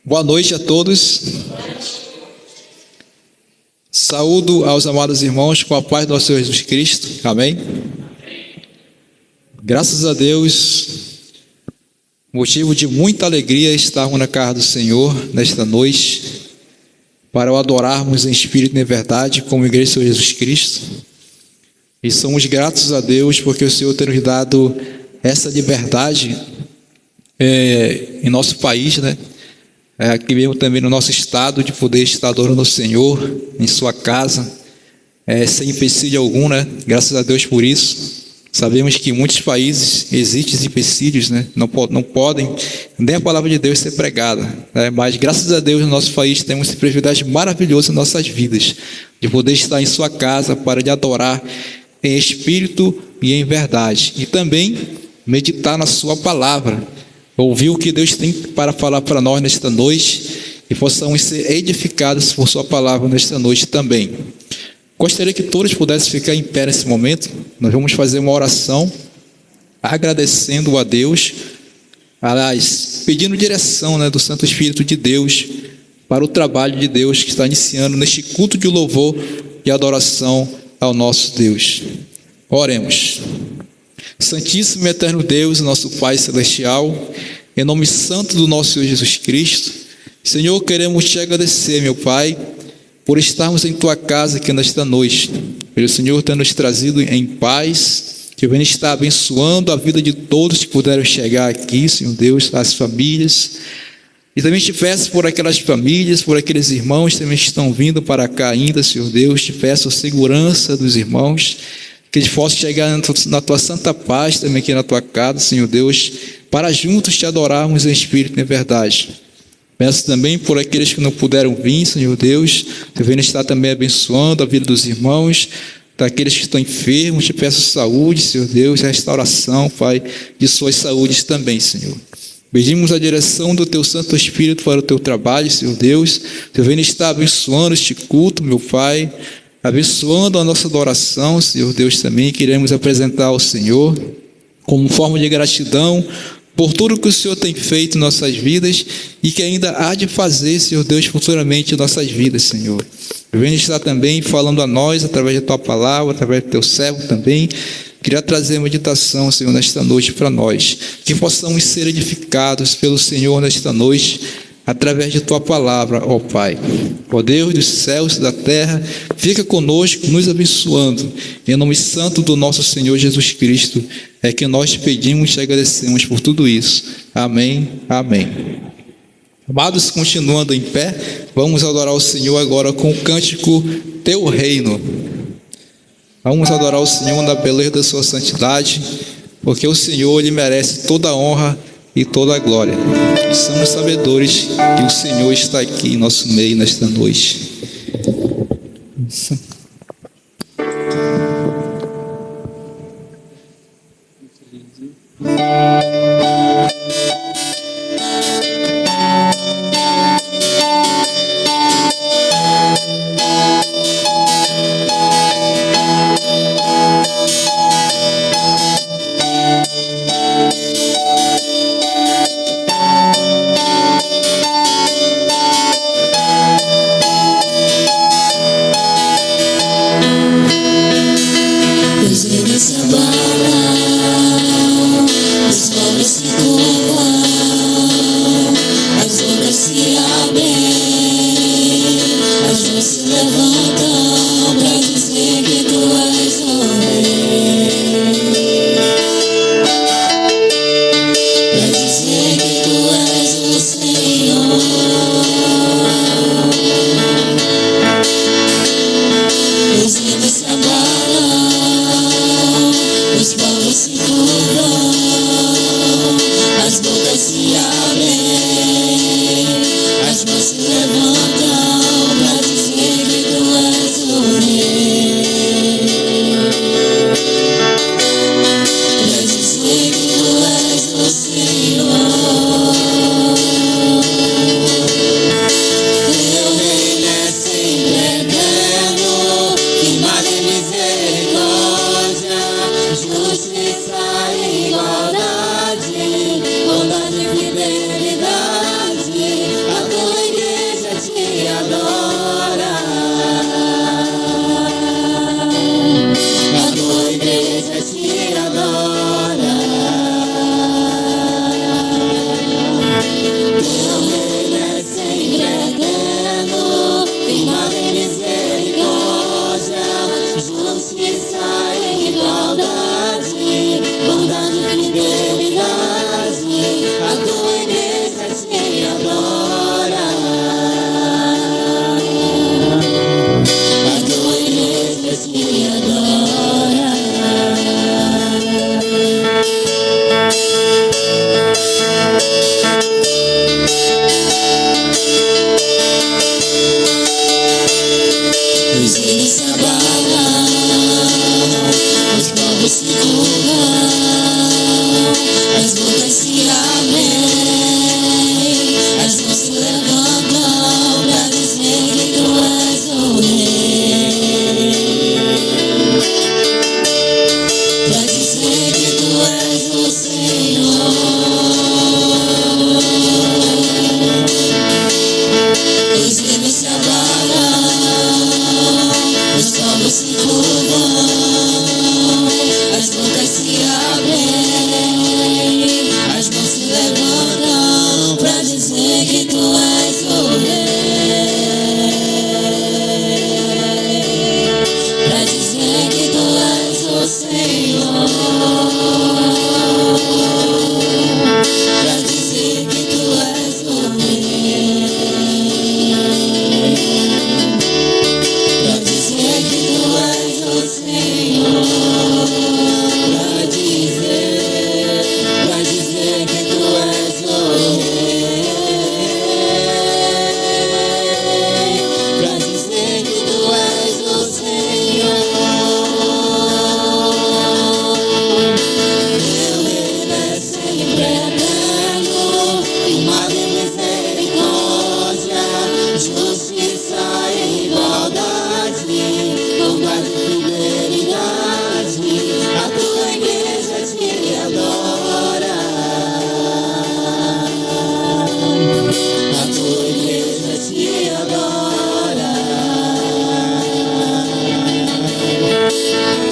Boa noite a todos. Saúdo aos amados irmãos com a paz do nosso Senhor Jesus Cristo. Amém? Graças a Deus, motivo de muita alegria estarmos na casa do Senhor nesta noite, para o adorarmos em espírito e em verdade, como Igreja do Senhor Jesus Cristo. E somos gratos a Deus porque o Senhor tem nos dado essa liberdade em nosso país, né? Aqui mesmo também no nosso estado, de poder estar adorando o Senhor em sua casa, sem empecilho algum, né? Graças a Deus por isso. Sabemos que em muitos países existem empecilhos, né? Não podem nem a palavra de Deus ser pregada, né? Mas graças a Deus no nosso país temos esse privilégio maravilhoso em nossas vidas, de poder estar em sua casa para lhe adorar em espírito e em verdade, e também meditar na sua palavra, ouvir o que Deus tem para falar para nós nesta noite e possamos ser edificados por sua palavra nesta noite também. Gostaria que todos pudessem ficar em pé nesse momento. Nós vamos fazer uma oração agradecendo a Deus, aliás, pedindo direção, né, do Santo Espírito de Deus para o trabalho de Deus que está iniciando neste culto de louvor e adoração ao nosso Deus. Oremos. Santíssimo e eterno Deus, nosso Pai Celestial, em nome santo do nosso Senhor Jesus Cristo, Senhor, queremos te agradecer, meu Pai, por estarmos em tua casa aqui nesta noite, pelo Senhor ter nos trazido em paz, que venha estar abençoando a vida de todos que puderam chegar aqui, Senhor Deus, as famílias, e também te peço por aquelas famílias, por aqueles irmãos também que estão vindo para cá ainda, Senhor Deus, te peço a segurança dos irmãos, que eles possam chegar na tua santa paz também aqui na tua casa, Senhor Deus, para juntos te adorarmos em espírito e em verdade. Peço também por aqueles que não puderam vir, Senhor Deus, que venha estar também abençoando a vida dos irmãos, daqueles que estão enfermos, te peço saúde, Senhor Deus, restauração, Pai, de suas saúdes também, Senhor. Pedimos a direção do teu Santo Espírito para o teu trabalho, Senhor Deus, que venha estar abençoando este culto, meu Pai, abençoando a nossa adoração, Senhor Deus, também queremos apresentar ao Senhor como forma de gratidão por tudo que o Senhor tem feito em nossas vidas e que ainda há de fazer, Senhor Deus, futuramente em nossas vidas, Senhor. Venha estar também falando a nós através da tua palavra, através do teu servo também. Queria trazer a meditação, Senhor, nesta noite para nós, que possamos ser edificados pelo Senhor nesta noite, através de tua palavra, ó Pai. Ó Deus dos céus e da terra, fica conosco, nos abençoando. Em nome santo do nosso Senhor Jesus Cristo, é que nós te pedimos e te agradecemos por tudo isso. Amém, amém. Amados, continuando em pé, vamos adorar o Senhor agora com o cântico Teu Reino. Vamos adorar o Senhor na beleza da sua santidade, porque o Senhor, Ele merece toda a honra e toda a glória. E somos sabedores que o Senhor está aqui em nosso meio nesta noite. As mãos se levantam para dizer que tu que tu és o rei, pra dizer que tu és o Senhor, pra dizer que tu és o rei, pra dizer que tu és o Senhor, pra dizer que tu és o rei, pra dizer que tu és o Senhor. Teu reino é sempre eterno, firmado em misericórdia, justiça e igualdade, bondade e fidelidade. A tua igreja te adora, a tua igreja te adora.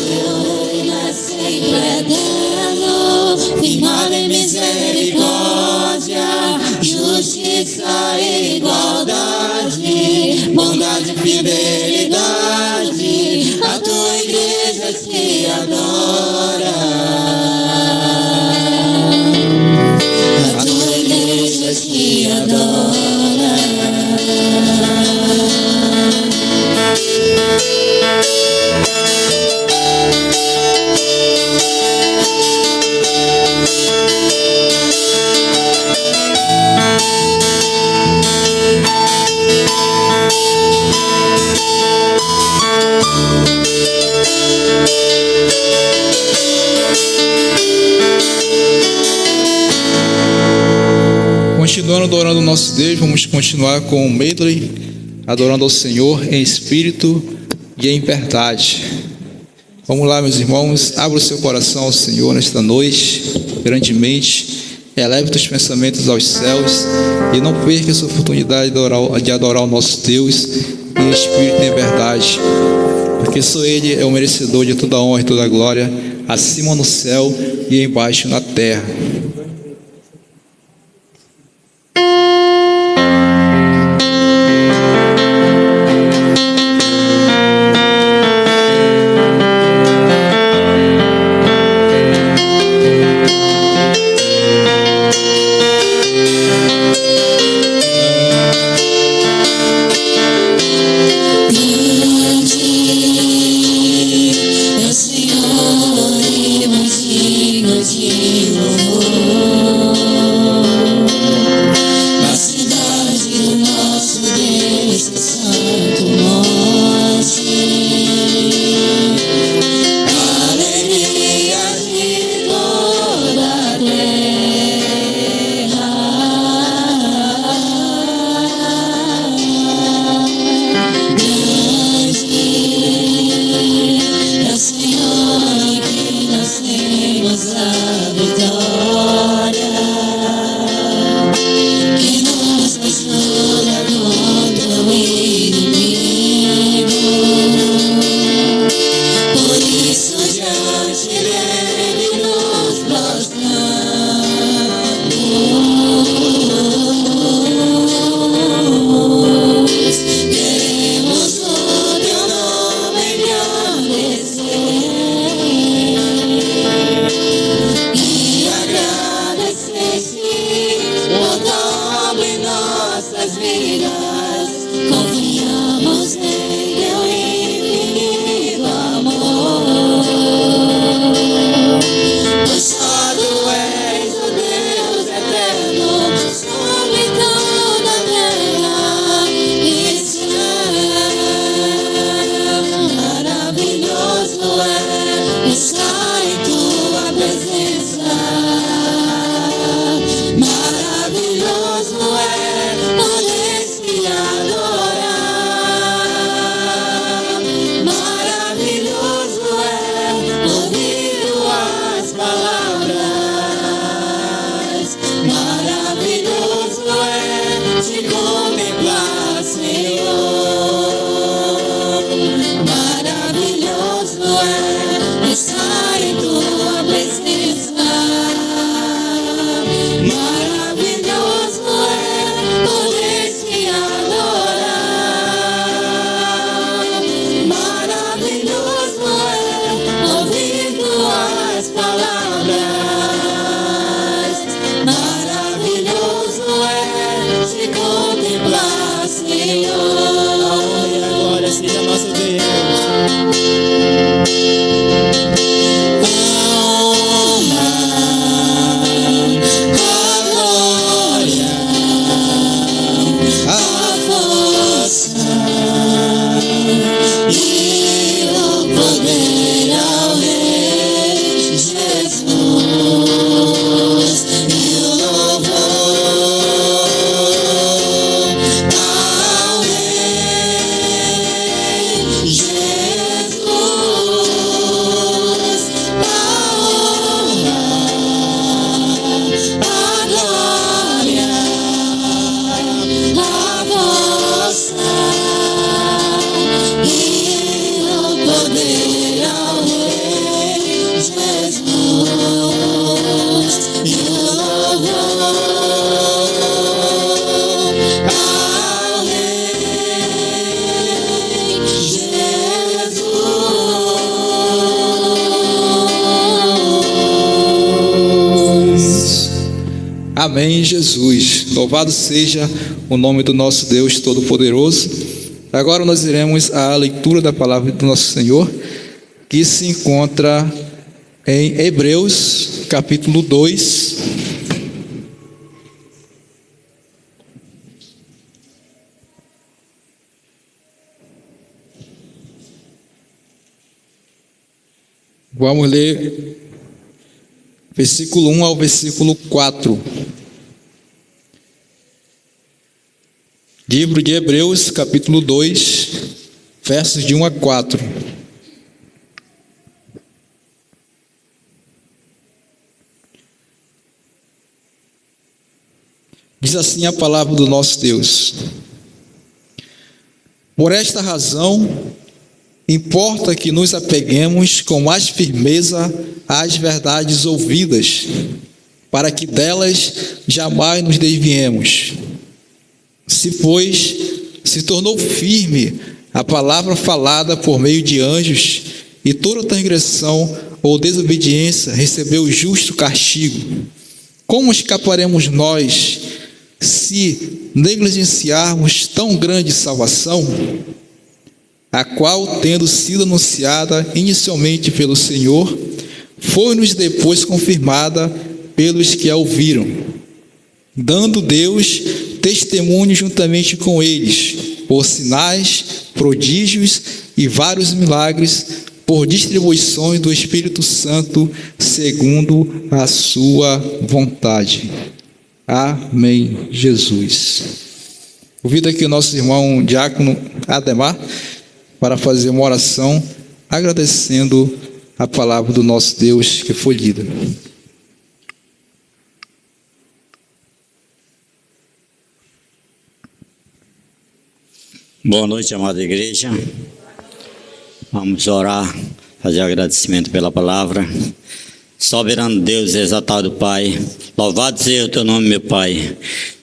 Teu reino é sempre eterno, firmado em misericórdia, justiça e igualdade, bondade e fidelidade. A tua igreja te adora, a tua igreja te adora. Continuando adorando o nosso Deus, vamos continuar com o medley, adorando ao Senhor em espírito e em verdade. Vamos lá, meus irmãos, abra o seu coração ao Senhor nesta noite, grandemente, eleve os teus pensamentos aos céus e não perca essa oportunidade de adorar o nosso Deus em espírito e em verdade, porque só Ele é o merecedor de toda a honra e toda a glória, acima no céu e embaixo na terra. É o Senhor e mais digno de louvor. Na cidade do nosso Deus, seu santo monte, alegria de toda a terra. É o Senhor em quem nós temos a vitória, que nos ajuda contra o inimigo. Por isso diante dele nos prostramos. Queremos o teu nome engrandecer e agradecer-te por tua obra em nossas vidas. Confiamos em teu infinito amor, pois só tu és o Deus eterno sobre toda a terra e céu. Maravilhoso é estar em tua presença, maravilhoso é poder se a força e o poder ao Rei Jesus, e o louvor ao Rei Jesus, a honra, a glória, a força e o poder ao Rei Jesus, e o louvor ao Rei Jesus. Amém, Jesus. Louvado seja o nome do nosso Deus Todo-Poderoso. Agora nós iremos à leitura da palavra do nosso Senhor, que se encontra em Hebreus, capítulo 2. Vamos ler versículo 1 ao versículo 4. Livro de Hebreus, capítulo 2, versos de 1 a 4. Diz assim a palavra do nosso Deus: por esta razão, importa que nos apeguemos com mais firmeza às verdades ouvidas, para que delas jamais nos desviemos. Se, pois, se tornou firme a palavra falada por meio de anjos, e toda transgressão ou desobediência recebeu justo castigo, como escaparemos nós se negligenciarmos tão grande salvação, a qual, tendo sido anunciada inicialmente pelo Senhor, foi-nos depois confirmada pelos que a ouviram, dando Deus testemunho juntamente com eles, por sinais, prodígios e vários milagres, por distribuições do Espírito Santo, segundo a sua vontade. Amém, Jesus. Convido aqui o nosso irmão diácono Ademar para fazer uma oração, agradecendo a palavra do nosso Deus que foi lida. Boa noite, amada igreja. Vamos orar, fazer agradecimento pela palavra. Soberano Deus, exaltado Pai, louvado seja o teu nome, meu Pai.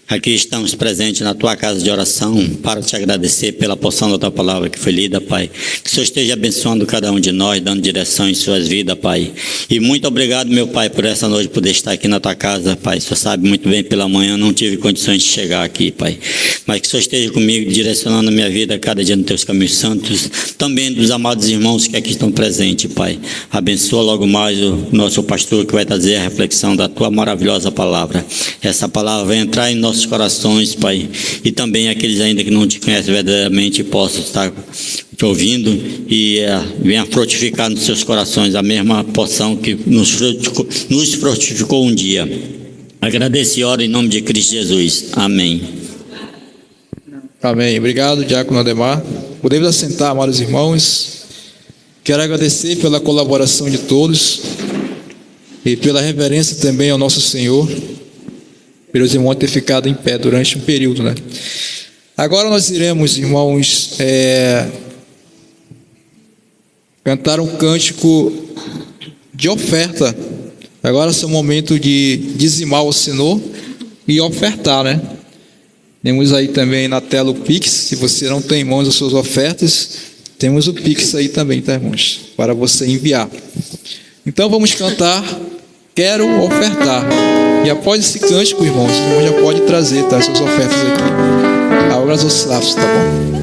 Aqui estamos presentes na tua casa de oração para te agradecer pela porção da tua palavra que foi lida, Pai. Que o Senhor esteja abençoando cada um de nós, dando direção em suas vidas, Pai. E muito obrigado, meu Pai, por essa noite poder estar aqui na tua casa, Pai. O Senhor sabe muito bem, pela manhã não tive condições de chegar aqui, Pai. Mas que o Senhor esteja comigo, direcionando a minha vida cada dia nos teus caminhos santos. Também dos amados irmãos que aqui estão presentes, Pai. Abençoa logo mais o nosso pastor que vai trazer a reflexão da tua maravilhosa palavra. Essa palavra vai entrar em nossos corações, Pai, e também aqueles ainda que não te conhecem verdadeiramente possam estar te ouvindo e venha frutificar nos seus corações a mesma porção que nos frutificou um dia. Agradeço e oro em nome de Cristo Jesus. Amém. Amém. Obrigado, diácono Ademar. Podemos assentar, amados irmãos. Quero agradecer pela colaboração de todos e pela reverência também ao nosso Senhor, pelos irmãos ter ficado em pé durante um período, né? Agora nós iremos, irmãos, cantar um cântico de oferta. Agora é o momento de dizimar o Senhor e ofertar, né? Temos aí também na tela o Pix. Se você não tem em mãos as suas ofertas, temos o Pix aí também, tá, irmãos? Para você enviar. Então vamos cantar Quero Ofertar. E após esse cântico, irmãos, o irmão já pode trazer, tá, as suas ofertas aqui. Agora os oslavos, tá bom?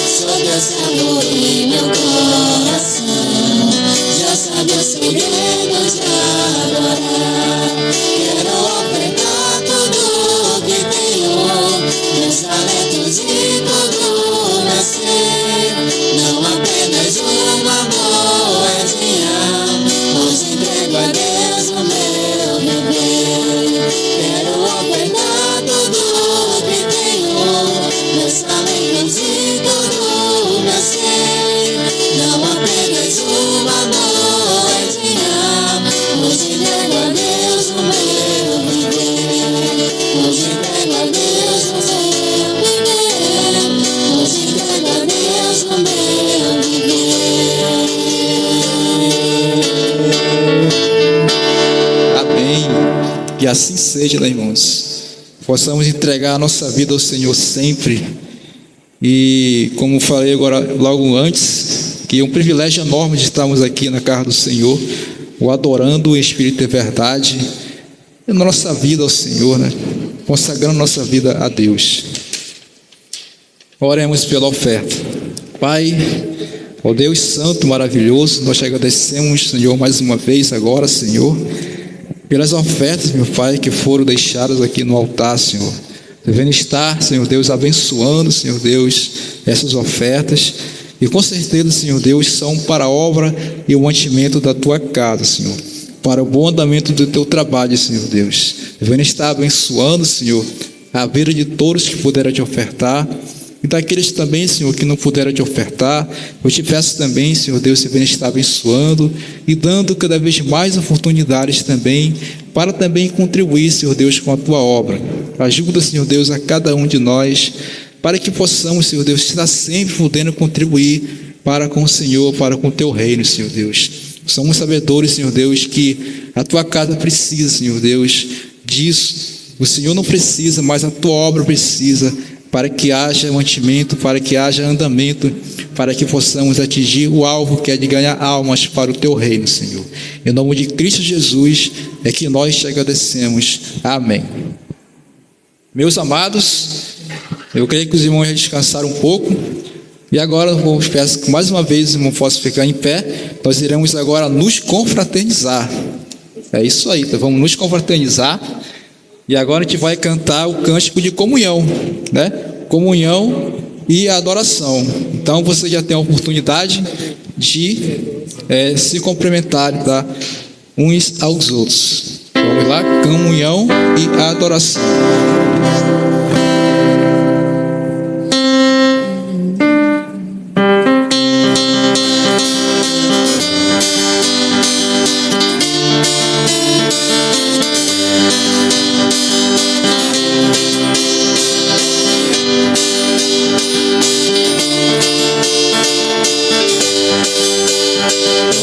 Só Deus sabor em meu coração. Já sabe o segredo de adorar. Quero ofertar tudo que tenho, meus talentos e todo meu ser. Não apenas uma moedinha, hoje entrego a Deus o meu viver. Quero ofertar tudo que tenho, meus talentos e todo meu ser. Não apenas uma moedinha, hoje entrego a Deus o meu viver. Hoje entrego a Deus o meu viver. Hoje entrego a Deus o meu viver. Amém. Que assim seja, né, irmãos? Possamos entregar a nossa vida ao Senhor sempre. E como falei agora, logo antes, que é um privilégio enorme de estarmos aqui na casa do Senhor, o adorando em espírito e verdade, e na nossa vida ao Senhor, né? Consagrando nossa vida a Deus. Oremos pela oferta. Pai, ó Deus Santo, maravilhoso, nós te agradecemos, Senhor, mais uma vez agora, Senhor, pelas ofertas, meu Pai, que foram deixadas aqui no altar, Senhor. Devendo estar, Senhor Deus, abençoando, Senhor Deus, essas ofertas. E com certeza, Senhor Deus, são para a obra e o mantimento da tua casa, Senhor. Para o bom andamento do teu trabalho, Senhor Deus. Devendo estar abençoando, Senhor, a vida de todos que puderam te ofertar. E daqueles também, Senhor, que não puderam te ofertar, eu te peço também, Senhor Deus, que venha estar abençoando e dando cada vez mais oportunidades também, para também contribuir, Senhor Deus, com a tua obra. Ajuda, Senhor Deus, a cada um de nós, para que possamos, Senhor Deus, estar sempre podendo contribuir para com o Senhor, para com o teu reino, Senhor Deus. Somos sabedores, Senhor Deus, que a tua casa precisa, Senhor Deus, disso. O Senhor não precisa, mas a tua obra precisa, para que haja mantimento, para que haja andamento, para que possamos atingir o alvo que é de ganhar almas para o teu reino, Senhor. Em nome de Cristo Jesus é que nós te agradecemos. Amém. Meus amados, eu creio que os irmãos já descansaram um pouco. E agora eu peço que mais uma vez os irmãos possam ficar em pé. Nós iremos agora nos confraternizar. É isso aí, então vamos nos confraternizar. E agora a gente vai cantar o cântico de comunhão, né? Comunhão e adoração. Então você já tem a oportunidade de se cumprimentar, tá? Uns aos outros. Vamos lá, comunhão e adoração.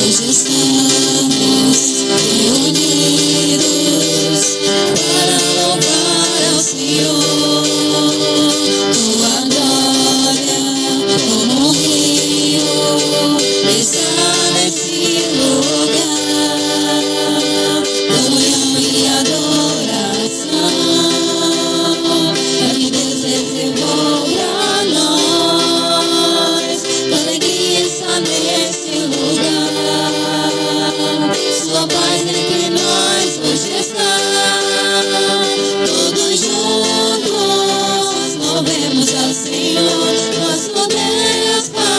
Hoje estamos reunidos para louvar ao Senhor. Tua glória como um rio está nesse lugar. Comunhão e adoração é o que Deus reservou para nós. Com alegria está nesse lugar. Sua paz entre nós hoje está. Todos juntos louvemos ao Senhor, nosso Deus Pai.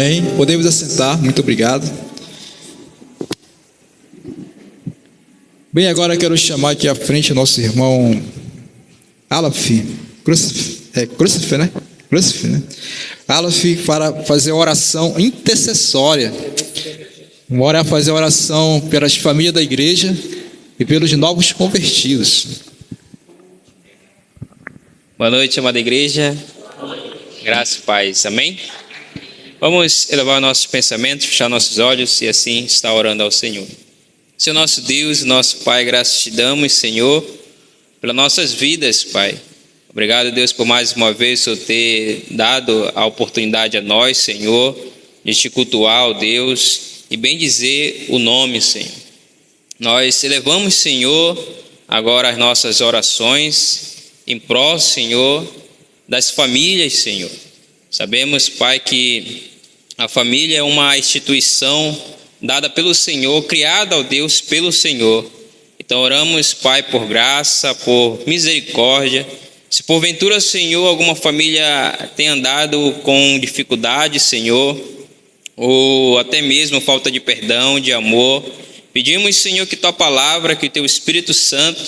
Amém. Podemos assentar. Muito obrigado. Bem, agora eu quero chamar aqui à frente o nosso irmão Alaf, Crucif, né? Alaf, para fazer oração intercessória. Vamos fazer oração pelas famílias da igreja e pelos novos convertidos. Boa noite, amada igreja. Graça e paz. Amém? Vamos elevar nossos pensamentos, fechar nossos olhos e assim estar orando ao Senhor. Senhor nosso Deus, nosso Pai, graças te damos, Senhor, pelas nossas vidas, Pai. Obrigado, Deus, por mais uma vez o Senhor ter dado a oportunidade a nós, Senhor, de te cultuar, ó Deus, e bem dizer o nome, Senhor. Nós elevamos, Senhor, agora as nossas orações em prol, Senhor, das famílias, Senhor. Sabemos, Pai, que a família é uma instituição dada pelo Senhor, criada, ó Deus, pelo Senhor. Então oramos, Pai, por graça, por misericórdia. Se porventura, Senhor, alguma família tem andado com dificuldade, Senhor, ou até mesmo falta de perdão, de amor, pedimos, Senhor, que Tua palavra, que o Teu Espírito Santo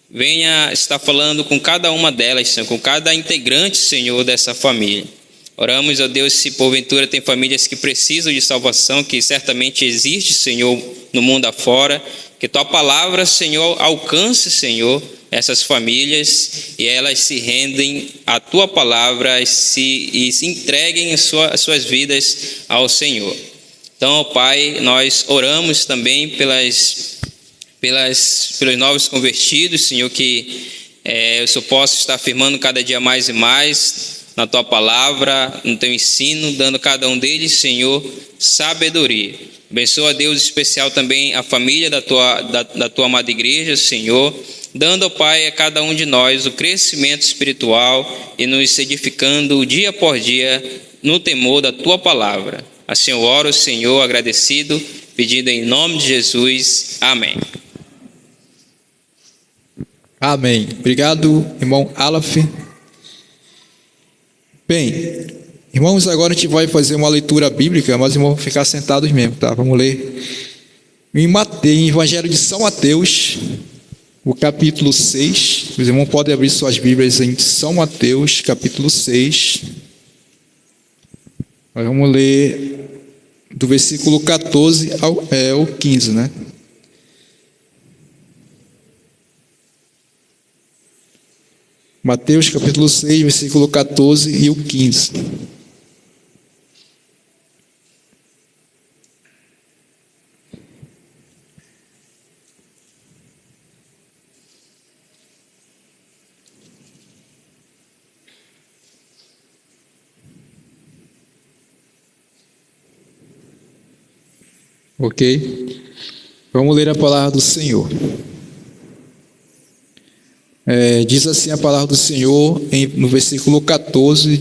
venha estar falando com cada uma delas, Senhor, com cada integrante, Senhor, dessa família. Oramos, ó Deus, se porventura tem famílias que precisam de salvação, que certamente existe, Senhor, no mundo afora, que Tua palavra, Senhor, alcance, Senhor, essas famílias e elas se rendem à Tua palavra e se entreguem as suas vidas ao Senhor. Então, ó Pai, nós oramos também pelos novos convertidos, Senhor, que o Senhor possa estar afirmando cada dia mais e mais na Tua palavra, no Teu ensino, dando a cada um deles, Senhor, sabedoria. Abençoa, Deus, especial também a família da Tua amada igreja, Senhor, dando, ó Pai, a cada um de nós o crescimento espiritual e nos edificando dia após dia no temor da Tua palavra. Assim eu oro, Senhor, agradecido, pedindo em nome de Jesus. Amém. Amém. Obrigado, irmão Alaf. Bem, irmãos, agora a gente vai fazer uma leitura bíblica, mas vamos ficar sentados mesmo, tá? Vamos ler em Evangelho de São Mateus, o capítulo 6. Os irmãos podem abrir suas Bíblias em São Mateus, capítulo 6. Nós vamos ler do versículo 14 ao 15, né? Mateus capítulo 6, versículo 14 e o 15. Ok? Vamos ler a palavra do Senhor. Diz assim a palavra do Senhor no versículo 14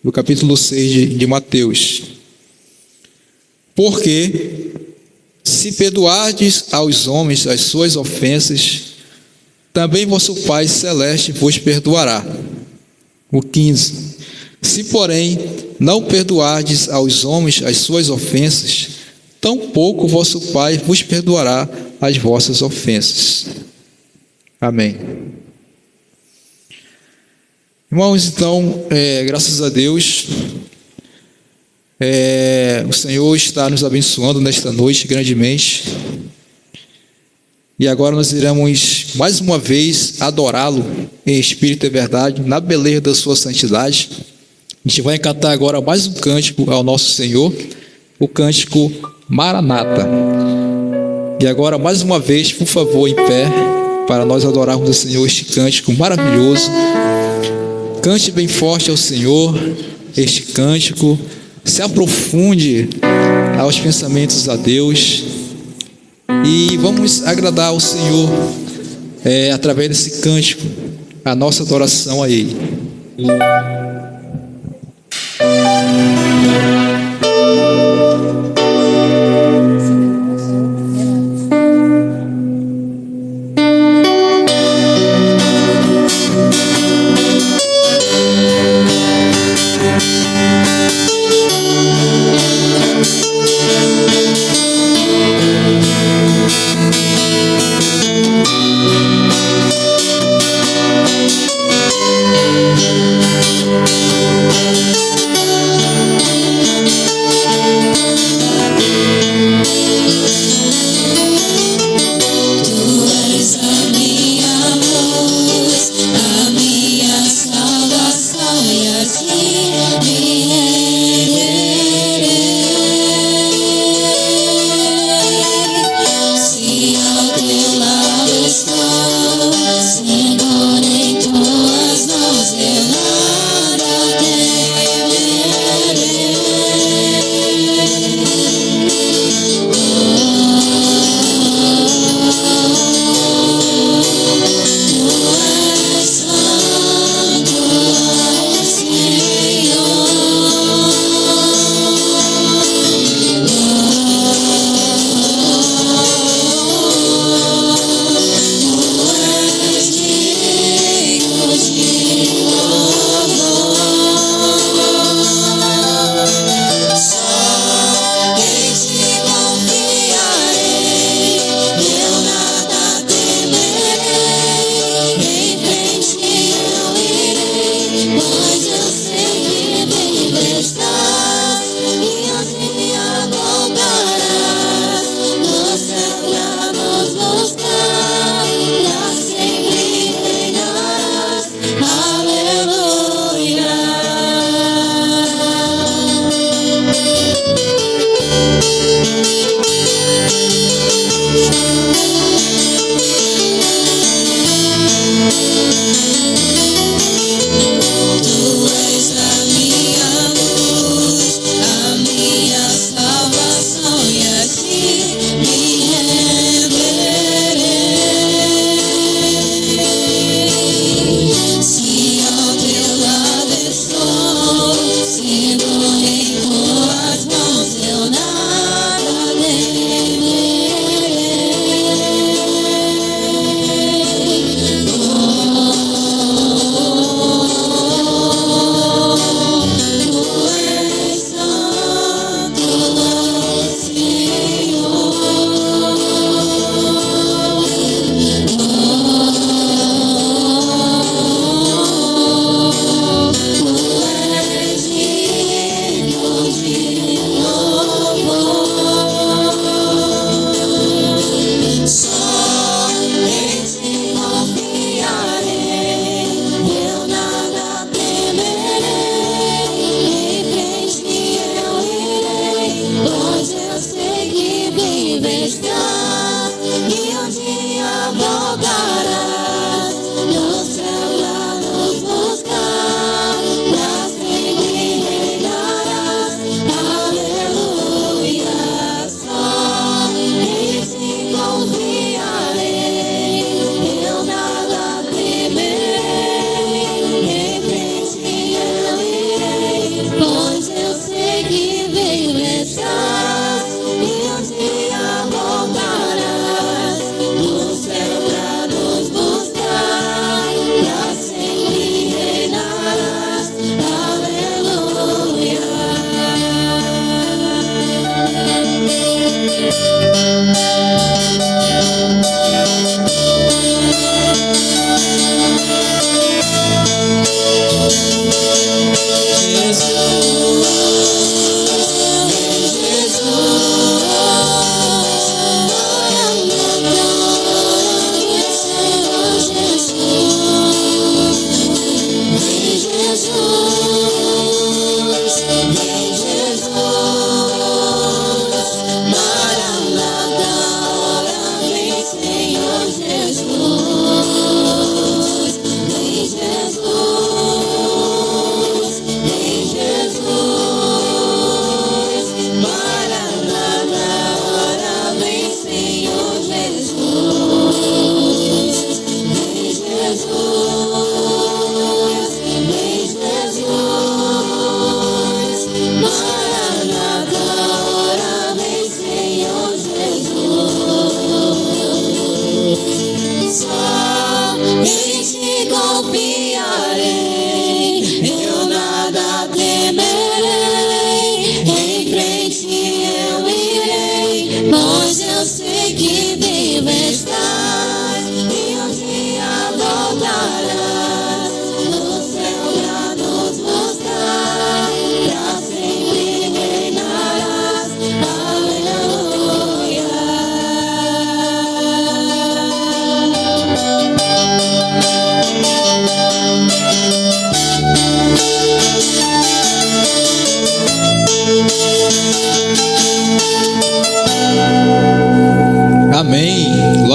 do capítulo 6 de Mateus. Porque se perdoardes aos homens as suas ofensas, também vosso Pai Celeste vos perdoará. O 15. Se, porém, não perdoardes aos homens as suas ofensas, tampouco vosso Pai vos perdoará as vossas ofensas. Amém. Irmãos, então, graças a Deus, o Senhor está nos abençoando nesta noite grandemente. E agora nós iremos mais uma vez adorá-lo em espírito e verdade, na beleza da sua santidade. A gente vai cantar agora mais um cântico ao nosso Senhor, o cântico Maranata. E agora, mais uma vez, por favor, em pé, para nós adorarmos ao Senhor este cântico maravilhoso. Cante bem forte ao Senhor este cântico, se aprofunde aos pensamentos a Deus e vamos agradar ao Senhor através desse cântico, a nossa adoração a Ele.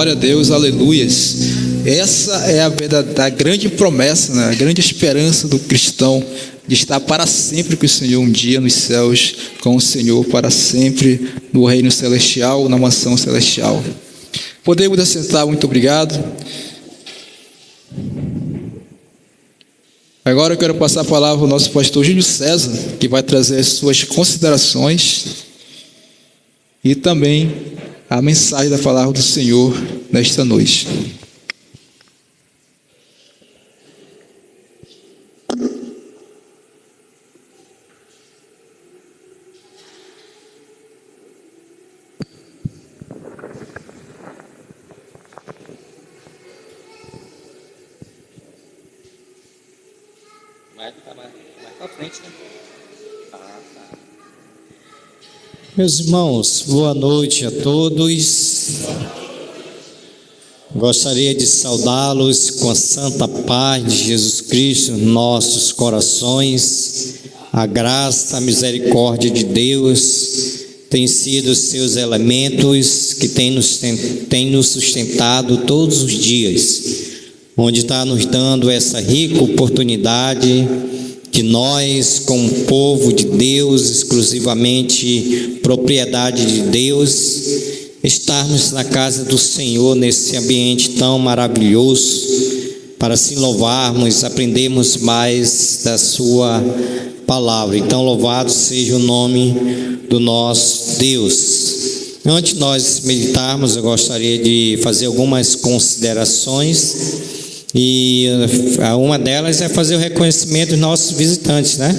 Glória a Deus, aleluias. Essa é a grande promessa, né? A grande esperança do cristão, de estar para sempre com o Senhor, um dia nos céus com o Senhor, para sempre no reino celestial, na mansão celestial. Podemos assentar, muito obrigado. Agora eu quero passar a palavra ao nosso pastor Júlio César, que vai trazer as suas considerações e também a mensagem da palavra do Senhor nesta noite. Meus irmãos, boa noite a todos. Gostaria de saudá-los com a santa paz de Jesus Cristo em nossos corações. A graça, a misericórdia de Deus tem sido os seus elementos que tem nos sustentado todos os dias, onde está nos dando essa rica oportunidade que nós, como povo de Deus, exclusivamente propriedade de Deus, estarmos na casa do Senhor, nesse ambiente tão maravilhoso, para assim louvarmos, aprendermos mais da sua palavra. Então, louvado seja o nome do nosso Deus. Antes de nós meditarmos, eu gostaria de fazer algumas considerações. E uma delas é fazer o reconhecimento dos nossos visitantes, né?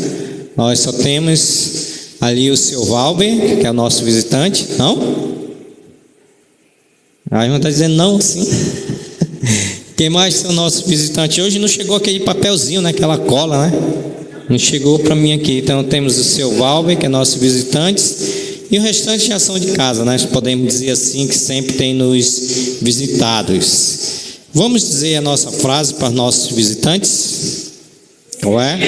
Nós só temos ali o seu Valber, que é o nosso visitante, não? A irmã está dizendo não, sim. Quem mais é o nosso visitante? Hoje não chegou aquele papelzinho, né? Aquela cola, né? Não chegou para mim aqui. Então temos o seu Valber, que é nosso visitante, e o restante já são de casa, né? Podemos dizer assim, que sempre tem nos visitados. Vamos dizer a nossa frase para os nossos visitantes? Não é?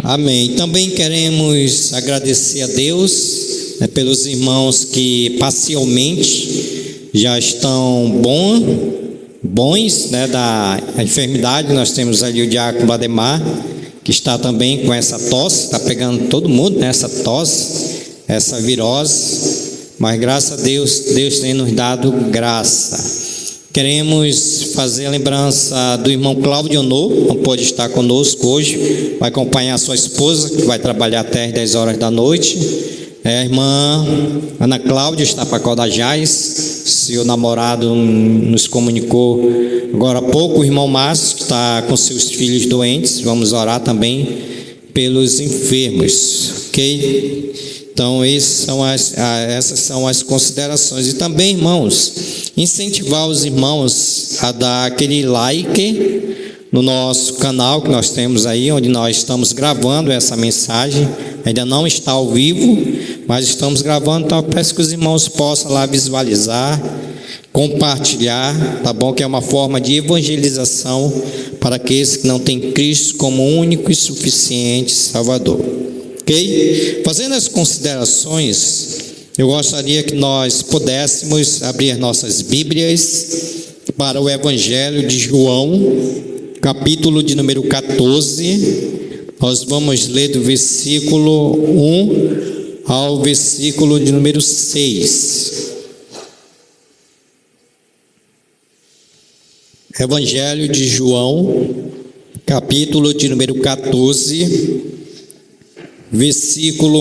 Amém. Também queremos agradecer a Deus, né, pelos irmãos que parcialmente já estão bons, né, da enfermidade. Nós temos ali o diácono Bademar, que está também com essa tosse, está pegando todo mundo nessa tosse, essa virose, mas graças a Deus, Deus tem nos dado graça. Queremos fazer a lembrança do irmão Cláudio Honor, não pode estar conosco hoje, vai acompanhar a sua esposa, que vai trabalhar até as 10 horas da noite. A irmã Ana Cláudia está para Codajás, seu namorado nos comunicou agora há pouco, o irmão Márcio, que está com seus filhos doentes, vamos orar também pelos enfermos, ok? Então, essas são as considerações. E também, irmãos, incentivar os irmãos a dar aquele like no nosso canal que nós temos aí, onde nós estamos gravando essa mensagem. Ainda não está ao vivo, mas estamos gravando, então peço que os irmãos possam lá visualizar, compartilhar, tá bom? Que é uma forma de evangelização para aqueles que não têm Cristo como único e suficiente Salvador. Ok? Fazendo as considerações, eu gostaria que nós pudéssemos abrir nossas Bíblias para o Evangelho de João, capítulo de número 14. Nós vamos ler do versículo 1 ao versículo de número 6. Evangelho de João, capítulo de número 14, versículo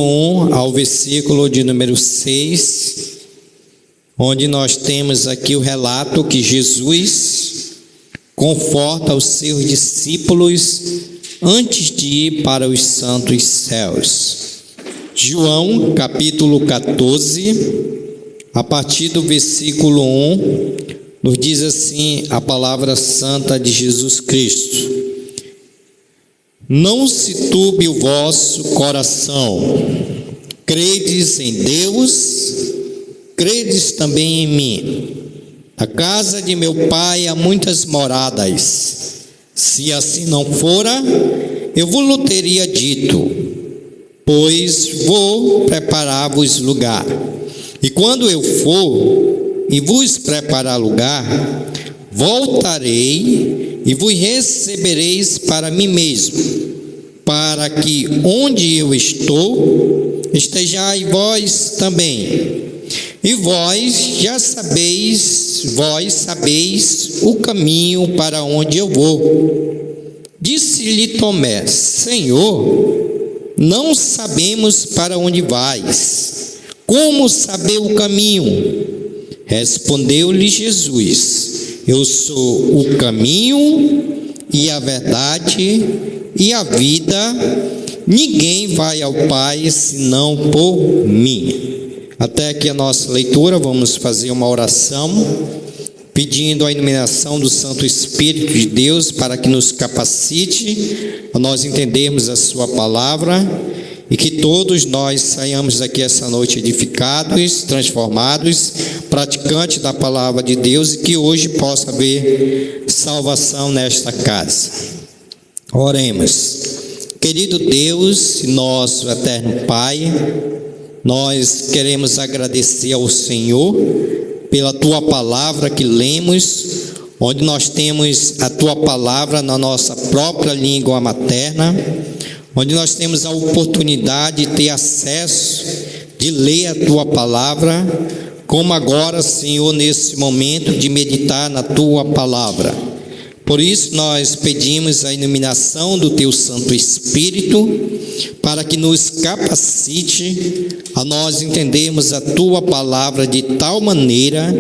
1 ao versículo de número 6, onde nós temos aqui o relato que Jesus conforta os seus discípulos antes de ir para os santos céus. João, capítulo 14, a partir do versículo 1, nos diz assim a palavra santa de Jesus Cristo: não se turbe o vosso coração, credes em Deus, credes também em mim. Na casa de meu pai há muitas moradas, se assim não fora, eu vos teria dito, pois vou preparar-vos lugar. E quando eu for e vos preparar lugar, voltarei e vos recebereis para mim mesmo, para que onde eu estou, estejais vós também. E vós sabeis o caminho para onde eu vou. Disse-lhe Tomé: Senhor, não sabemos para onde vais. Como saber o caminho? Respondeu-lhe Jesus: Eu sou o caminho e a verdade e a vida. Ninguém vai ao Pai senão por mim. Até aqui a nossa leitura. Vamos fazer uma oração pedindo a iluminação do Santo Espírito de Deus para que nos capacite a nós entendermos a sua palavra e que todos nós saiamos daqui essa noite edificados, transformados, praticantes da palavra de Deus, e que hoje possa haver salvação nesta casa. Oremos. Querido Deus e nosso eterno Pai, nós queremos agradecer ao Senhor pela Tua palavra que lemos, onde nós temos a Tua palavra na nossa própria língua materna, onde nós temos a oportunidade de ter acesso, de ler a Tua palavra, como agora, Senhor, nesse momento de meditar na Tua palavra. Por isso nós pedimos a iluminação do Teu Santo Espírito, para que nos capacite a nós entendermos a Tua palavra de tal maneira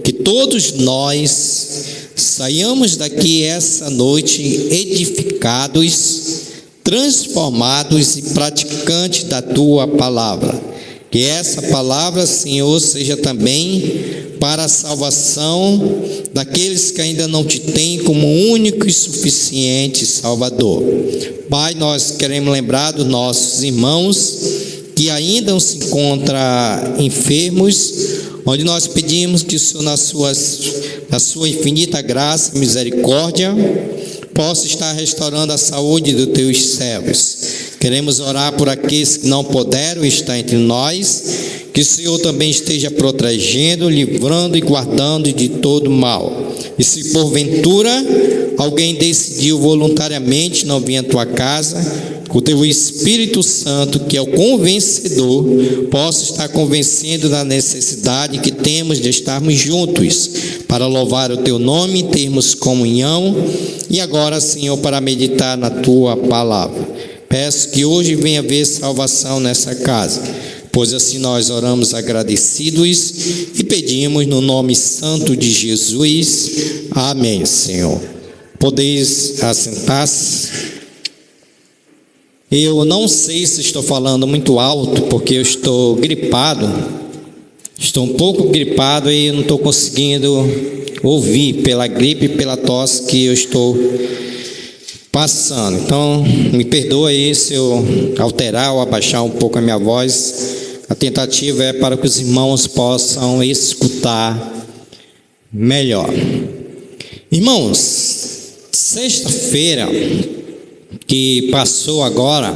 que todos nós saiamos daqui essa noite edificados, transformados e praticantes da Tua palavra. Que essa palavra, Senhor, seja também para a salvação daqueles que ainda não Te têm como único e suficiente Salvador. Pai, nós queremos lembrar dos nossos irmãos que ainda se encontram enfermos, onde nós pedimos que o Senhor, na sua infinita graça e misericórdia, possa estar restaurando a saúde dos Teus servos. Queremos orar por aqueles que não puderam estar entre nós, que o Senhor também esteja protegendo, livrando e guardando de todo mal. E se porventura alguém decidiu voluntariamente não vir à tua casa, que o Teu Espírito Santo, que é o convencedor, possa estar convencendo da necessidade que temos de estarmos juntos para louvar o Teu nome, termos comunhão e agora, Senhor, para meditar na Tua palavra. Peço que hoje venha haver salvação nessa casa, pois assim nós oramos agradecidos e pedimos no nome santo de Jesus. Amém, Senhor. Podeis assentar-se. Eu não sei se estou falando muito alto, porque eu estou gripado. Estou um pouco gripado e não estou conseguindo ouvir pela gripe e pela tosse que eu estou passando. Então, me perdoa aí se eu alterar ou abaixar um pouco a minha voz. A tentativa é para que os irmãos possam escutar melhor. Irmãos, sexta-feira que passou agora,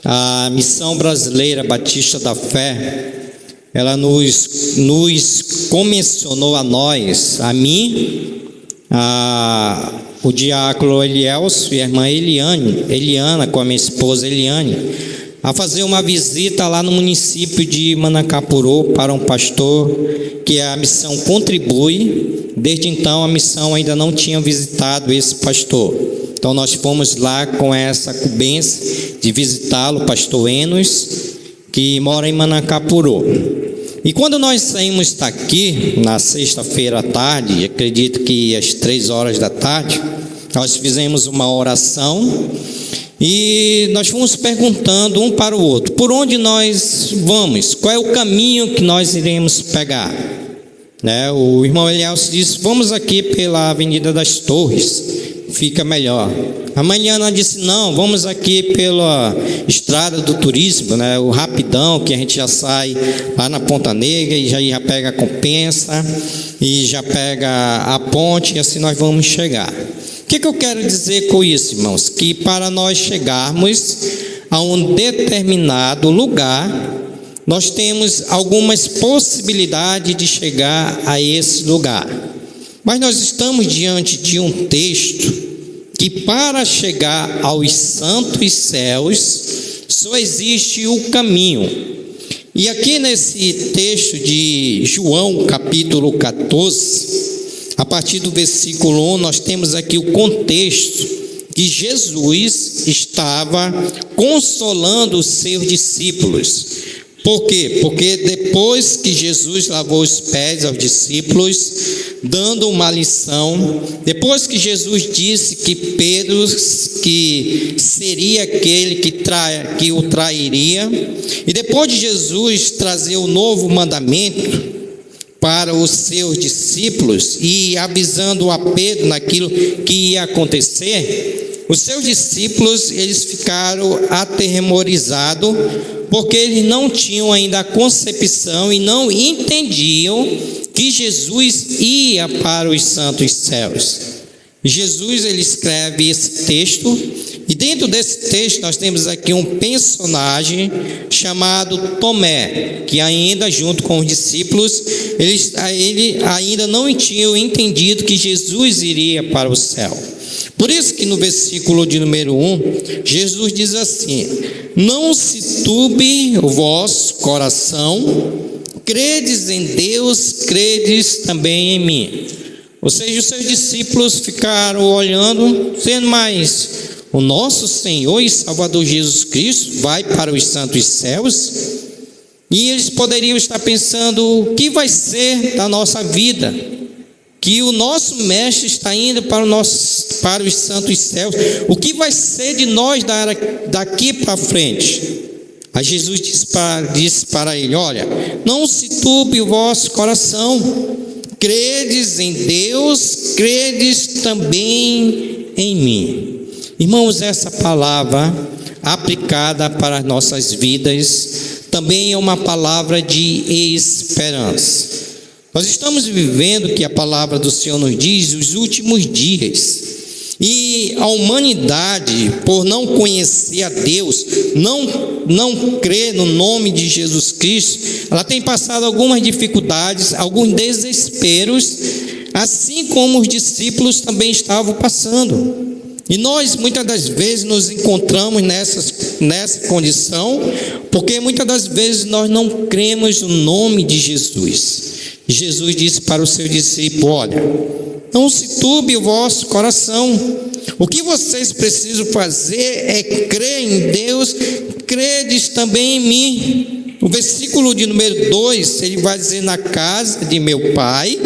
a Missão Brasileira Batista da Fé, ela nos comissionou a nós, a mim, o diácono Elielso e a irmã Eliana, com a minha esposa Eliane, a fazer uma visita lá no município de Manacapuru para um pastor que a missão contribui. Desde então a missão ainda não tinha visitado esse pastor. Então nós fomos lá com essa incumbência de visitá-lo, o pastor Enos, que mora em Manacapuru. E quando nós saímos daqui, na sexta-feira à tarde, acredito que às 3 horas da tarde, nós fizemos uma oração e nós fomos perguntando um para o outro, por onde nós vamos? Qual é o caminho que nós iremos pegar? O irmão Elielso disse, vamos aqui pela Avenida das Torres, fica melhor. A Mariana disse, não, vamos aqui pela Estrada do Turismo, o rapidão, que a gente já sai lá na Ponta Negra e já pega a Compensa e já pega a ponte e assim nós vamos chegar. O que eu quero dizer com isso, irmãos? Que para nós chegarmos a um determinado lugar, nós temos algumas possibilidades de chegar a esse lugar. Mas nós estamos diante de um texto que, para chegar aos santos céus, só existe o caminho. E aqui nesse texto de João, capítulo 14, a partir do versículo 1, nós temos aqui o contexto que Jesus estava consolando os seus discípulos. Por quê? Porque depois que Jesus lavou os pés aos discípulos, dando uma lição, depois que Jesus disse que Pedro que seria aquele que o trairia, e depois de Jesus trazer o novo mandamento para os seus discípulos e avisando a Pedro naquilo que ia acontecer, os seus discípulos eles ficaram atemorizados, porque eles não tinham ainda a concepção e não entendiam que Jesus ia para os santos céus. Jesus ele escreve esse texto, e dentro desse texto nós temos aqui um personagem chamado Tomé, que ainda junto com os discípulos, ele ainda não tinham entendido que Jesus iria para o céu. Por isso que no versículo de número 1, Jesus diz assim: não se turbe o vosso coração, credes em Deus, credes também em mim. Ou seja, os seus discípulos ficaram olhando, dizendo, mas o nosso Senhor e Salvador Jesus Cristo vai para os santos céus? E eles poderiam estar pensando, o que vai ser da nossa vida? Que o nosso mestre está indo para os santos céus, o que vai ser de nós daqui para frente? Aí Jesus disse para ele: olha, não se turbe o vosso coração, credes em Deus, credes também em mim. Irmãos, essa palavra aplicada para as nossas vidas também é uma palavra de esperança. Nós estamos vivendo, que a palavra do Senhor nos diz, os últimos dias. E a humanidade, por não conhecer a Deus, não crer no nome de Jesus Cristo, ela tem passado algumas dificuldades, alguns desesperos, assim como os discípulos também estavam passando. E nós muitas das vezes nos encontramos nessa condição, porque muitas das vezes nós não cremos no nome de Jesus. Jesus disse para o seu discípulo: olha, não se turbe o vosso coração, o que vocês precisam fazer é crer em Deus, credes também em mim. O versículo de número 2, ele vai dizer: na casa de meu pai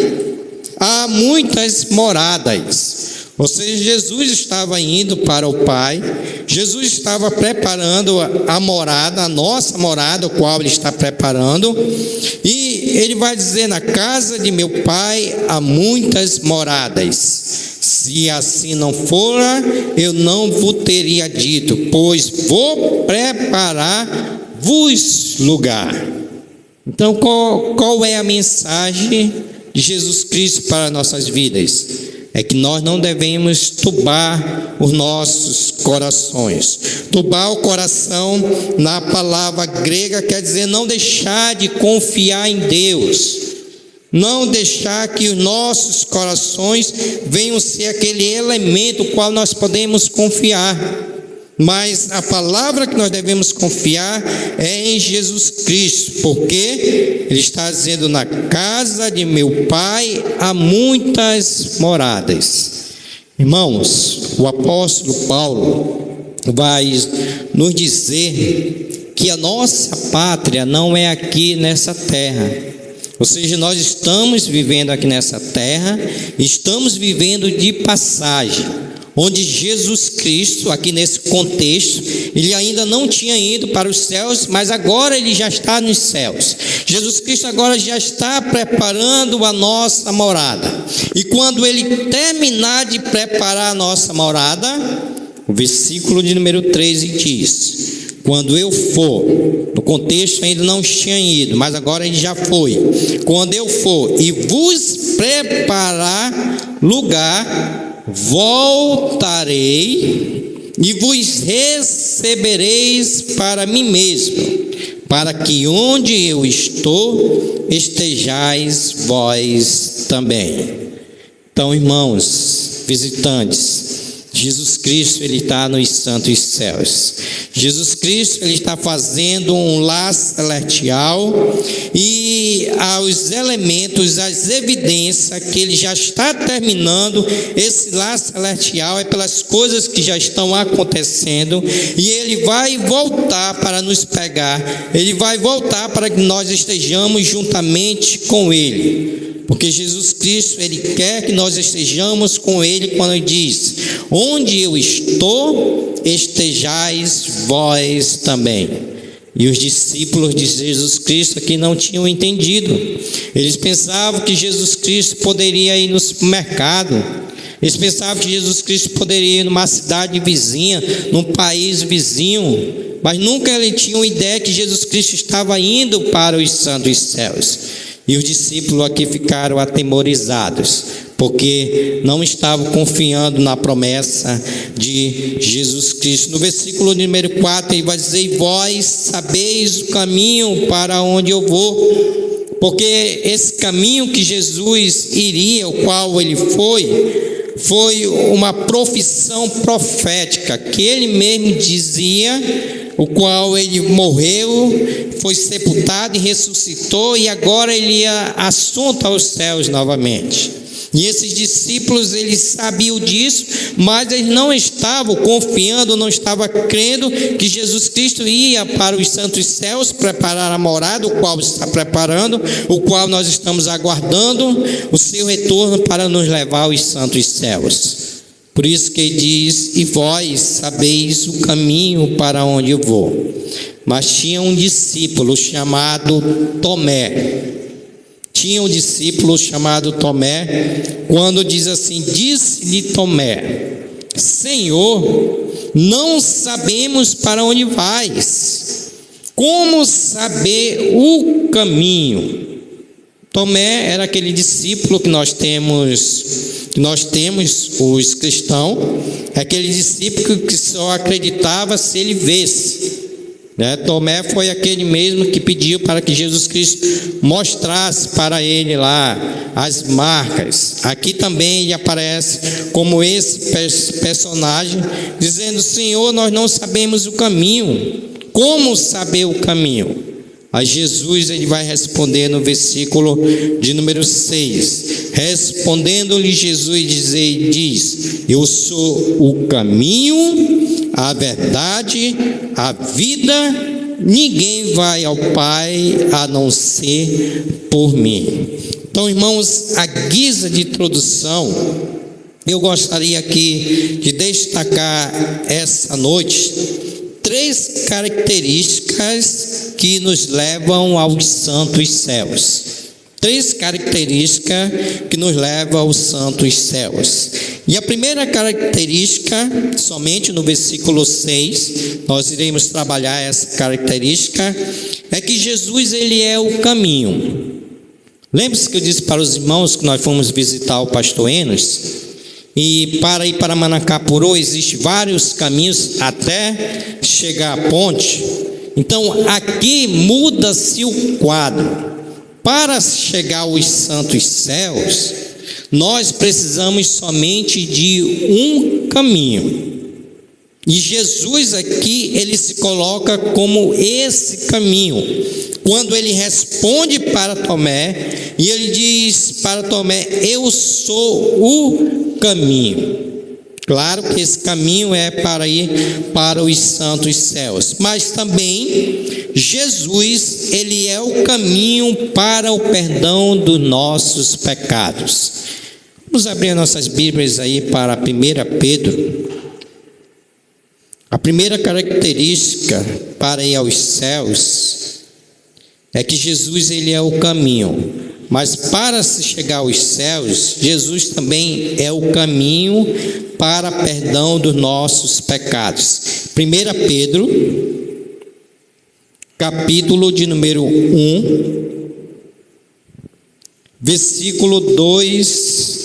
há muitas moradas. Ou seja, Jesus estava indo para o Pai, Jesus estava preparando a morada, a nossa morada, o qual Ele está preparando, e Ele vai dizer: na casa de meu Pai há muitas moradas. Se assim não fora, eu não vos teria dito, pois vou preparar-vos lugar. Então, qual é a mensagem de Jesus Cristo para nossas vidas? É que nós não devemos turbar os nossos corações. Turbar o coração, na palavra grega, quer dizer não deixar de confiar em Deus. Não deixar que os nossos corações venham ser aquele elemento qual nós podemos confiar. Mas a palavra que nós devemos confiar é em Jesus Cristo, porque Ele está dizendo: na casa de meu Pai há muitas moradas. Irmãos, o apóstolo Paulo vai nos dizer que a nossa pátria não é aqui nessa terra. Ou seja, nós estamos vivendo aqui nessa terra, estamos vivendo de passagem. Onde Jesus Cristo, aqui nesse contexto, Ele ainda não tinha ido para os céus, mas agora Ele já está nos céus. Jesus Cristo agora já está preparando a nossa morada. E quando Ele terminar de preparar a nossa morada, o versículo de número 13 diz: quando eu for, no contexto ainda não tinha ido, mas agora Ele já foi. Quando eu for e vos preparar lugar, voltarei e vos recebereis para mim mesmo, para que onde eu estou, estejais vós também. Então, irmãos, visitantes, Jesus Cristo, Ele está nos santos céus. Jesus Cristo, Ele está fazendo um lar celestial, e aos elementos, as evidências que Ele já está terminando esse lar celestial é pelas coisas que já estão acontecendo, e Ele vai voltar para nos pegar, Ele vai voltar para que nós estejamos juntamente com Ele. Porque Jesus Cristo, Ele quer que nós estejamos com Ele quando Ele diz: onde eu estou, estejais vós também. E os discípulos de Jesus Cristo aqui não tinham entendido. Eles pensavam que Jesus Cristo poderia ir no supermercado. Eles pensavam que Jesus Cristo poderia ir numa cidade vizinha, num país vizinho. Mas nunca eles tinham ideia que Jesus Cristo estava indo para os santos céus. E os discípulos aqui ficaram atemorizados, porque não estavam confiando na promessa de Jesus Cristo. No versículo número 4, ele vai dizer: e vós sabeis o caminho para onde eu vou. Porque esse caminho que Jesus iria, o qual ele foi uma profissão profética, que ele mesmo dizia, o qual ele morreu, foi sepultado e ressuscitou, e agora ele ia assunto aos céus novamente. E esses discípulos, eles sabiam disso, mas eles não estavam confiando, não estavam crendo que Jesus Cristo ia para os santos céus preparar a morada, o qual está preparando, o qual nós estamos aguardando o seu retorno para nos levar aos santos céus. Por isso que ele diz: e vós sabeis o caminho para onde eu vou. Mas tinha um discípulo chamado Tomé. Tinha um discípulo chamado Tomé, quando diz assim: disse-lhe Tomé: Senhor, não sabemos para onde vais, como saber o caminho? Tomé era aquele discípulo que nós temos, os cristãos, aquele discípulo que só acreditava se ele visse. Tomé foi aquele mesmo que pediu para que Jesus Cristo mostrasse para ele lá as marcas. Aqui também ele aparece como esse personagem, dizendo: Senhor, nós não sabemos o caminho. Como saber o caminho? Aí Jesus, ele vai responder no versículo de número 6. Respondendo-lhe Jesus, diz: eu sou o caminho, a verdade, a vida, ninguém vai ao Pai a não ser por mim. Então, irmãos, a guisa de introdução, eu gostaria aqui de destacar essa noite 3 características que nos levam aos santos céus. 3 características que nos levam aos santos céus. E a primeira característica, somente no versículo 6, nós iremos trabalhar essa característica, é que Jesus, ele é o caminho. Lembre-se que eu disse para os irmãos que nós fomos visitar o pastor Enos, e para ir para Manacapuru existem vários caminhos até chegar à ponte. Então aqui muda-se o quadro. Para chegar aos santos céus, nós precisamos somente de um caminho. E Jesus aqui, ele se coloca como esse caminho. Quando ele responde para Tomé, e ele diz para Tomé: eu sou o caminho. Claro que esse caminho é para ir para os santos céus, mas também Jesus, ele é o caminho para o perdão dos nossos pecados. Vamos abrir nossas Bíblias aí para 1 Pedro. A primeira característica para ir aos céus é que Jesus, ele é o caminho. Mas para se chegar aos céus, Jesus também é o caminho para perdão dos nossos pecados. 1 Pedro, capítulo de número 1, versículo 2,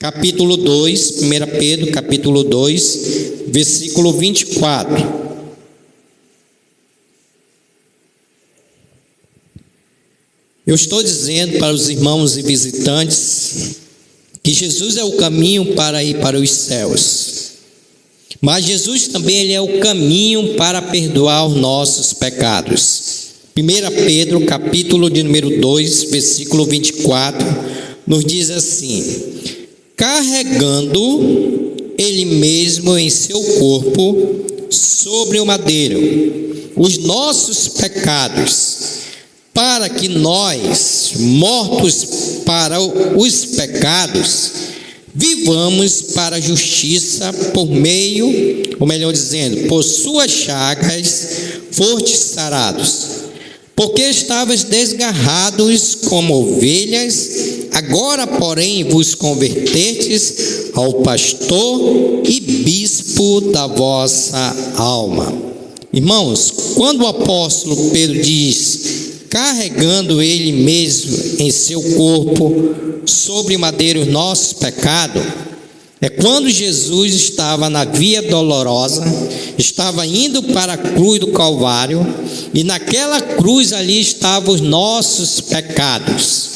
capítulo 2, 1 Pedro, capítulo 2, versículo 24. Eu estou dizendo para os irmãos e visitantes que Jesus é o caminho para ir para os céus. Mas Jesus também ele é o caminho para perdoar os nossos pecados. 1 Pedro, capítulo de número 2, versículo 24, nos diz assim: carregando ele mesmo em seu corpo sobre o madeiro os nossos pecados, para que nós, mortos para os pecados, vivamos para a justiça por meio, ou melhor dizendo, por suas chagas fostes sarados. Porque estavas desgarrados como ovelhas, agora porém vos convertestes ao pastor e bispo da vossa alma. Irmãos, quando o apóstolo Pedro diz, carregando ele mesmo em seu corpo sobre madeira os nossos pecados, é quando Jesus estava na via dolorosa, estava indo para a cruz do Calvário, e naquela cruz ali estavam os nossos pecados.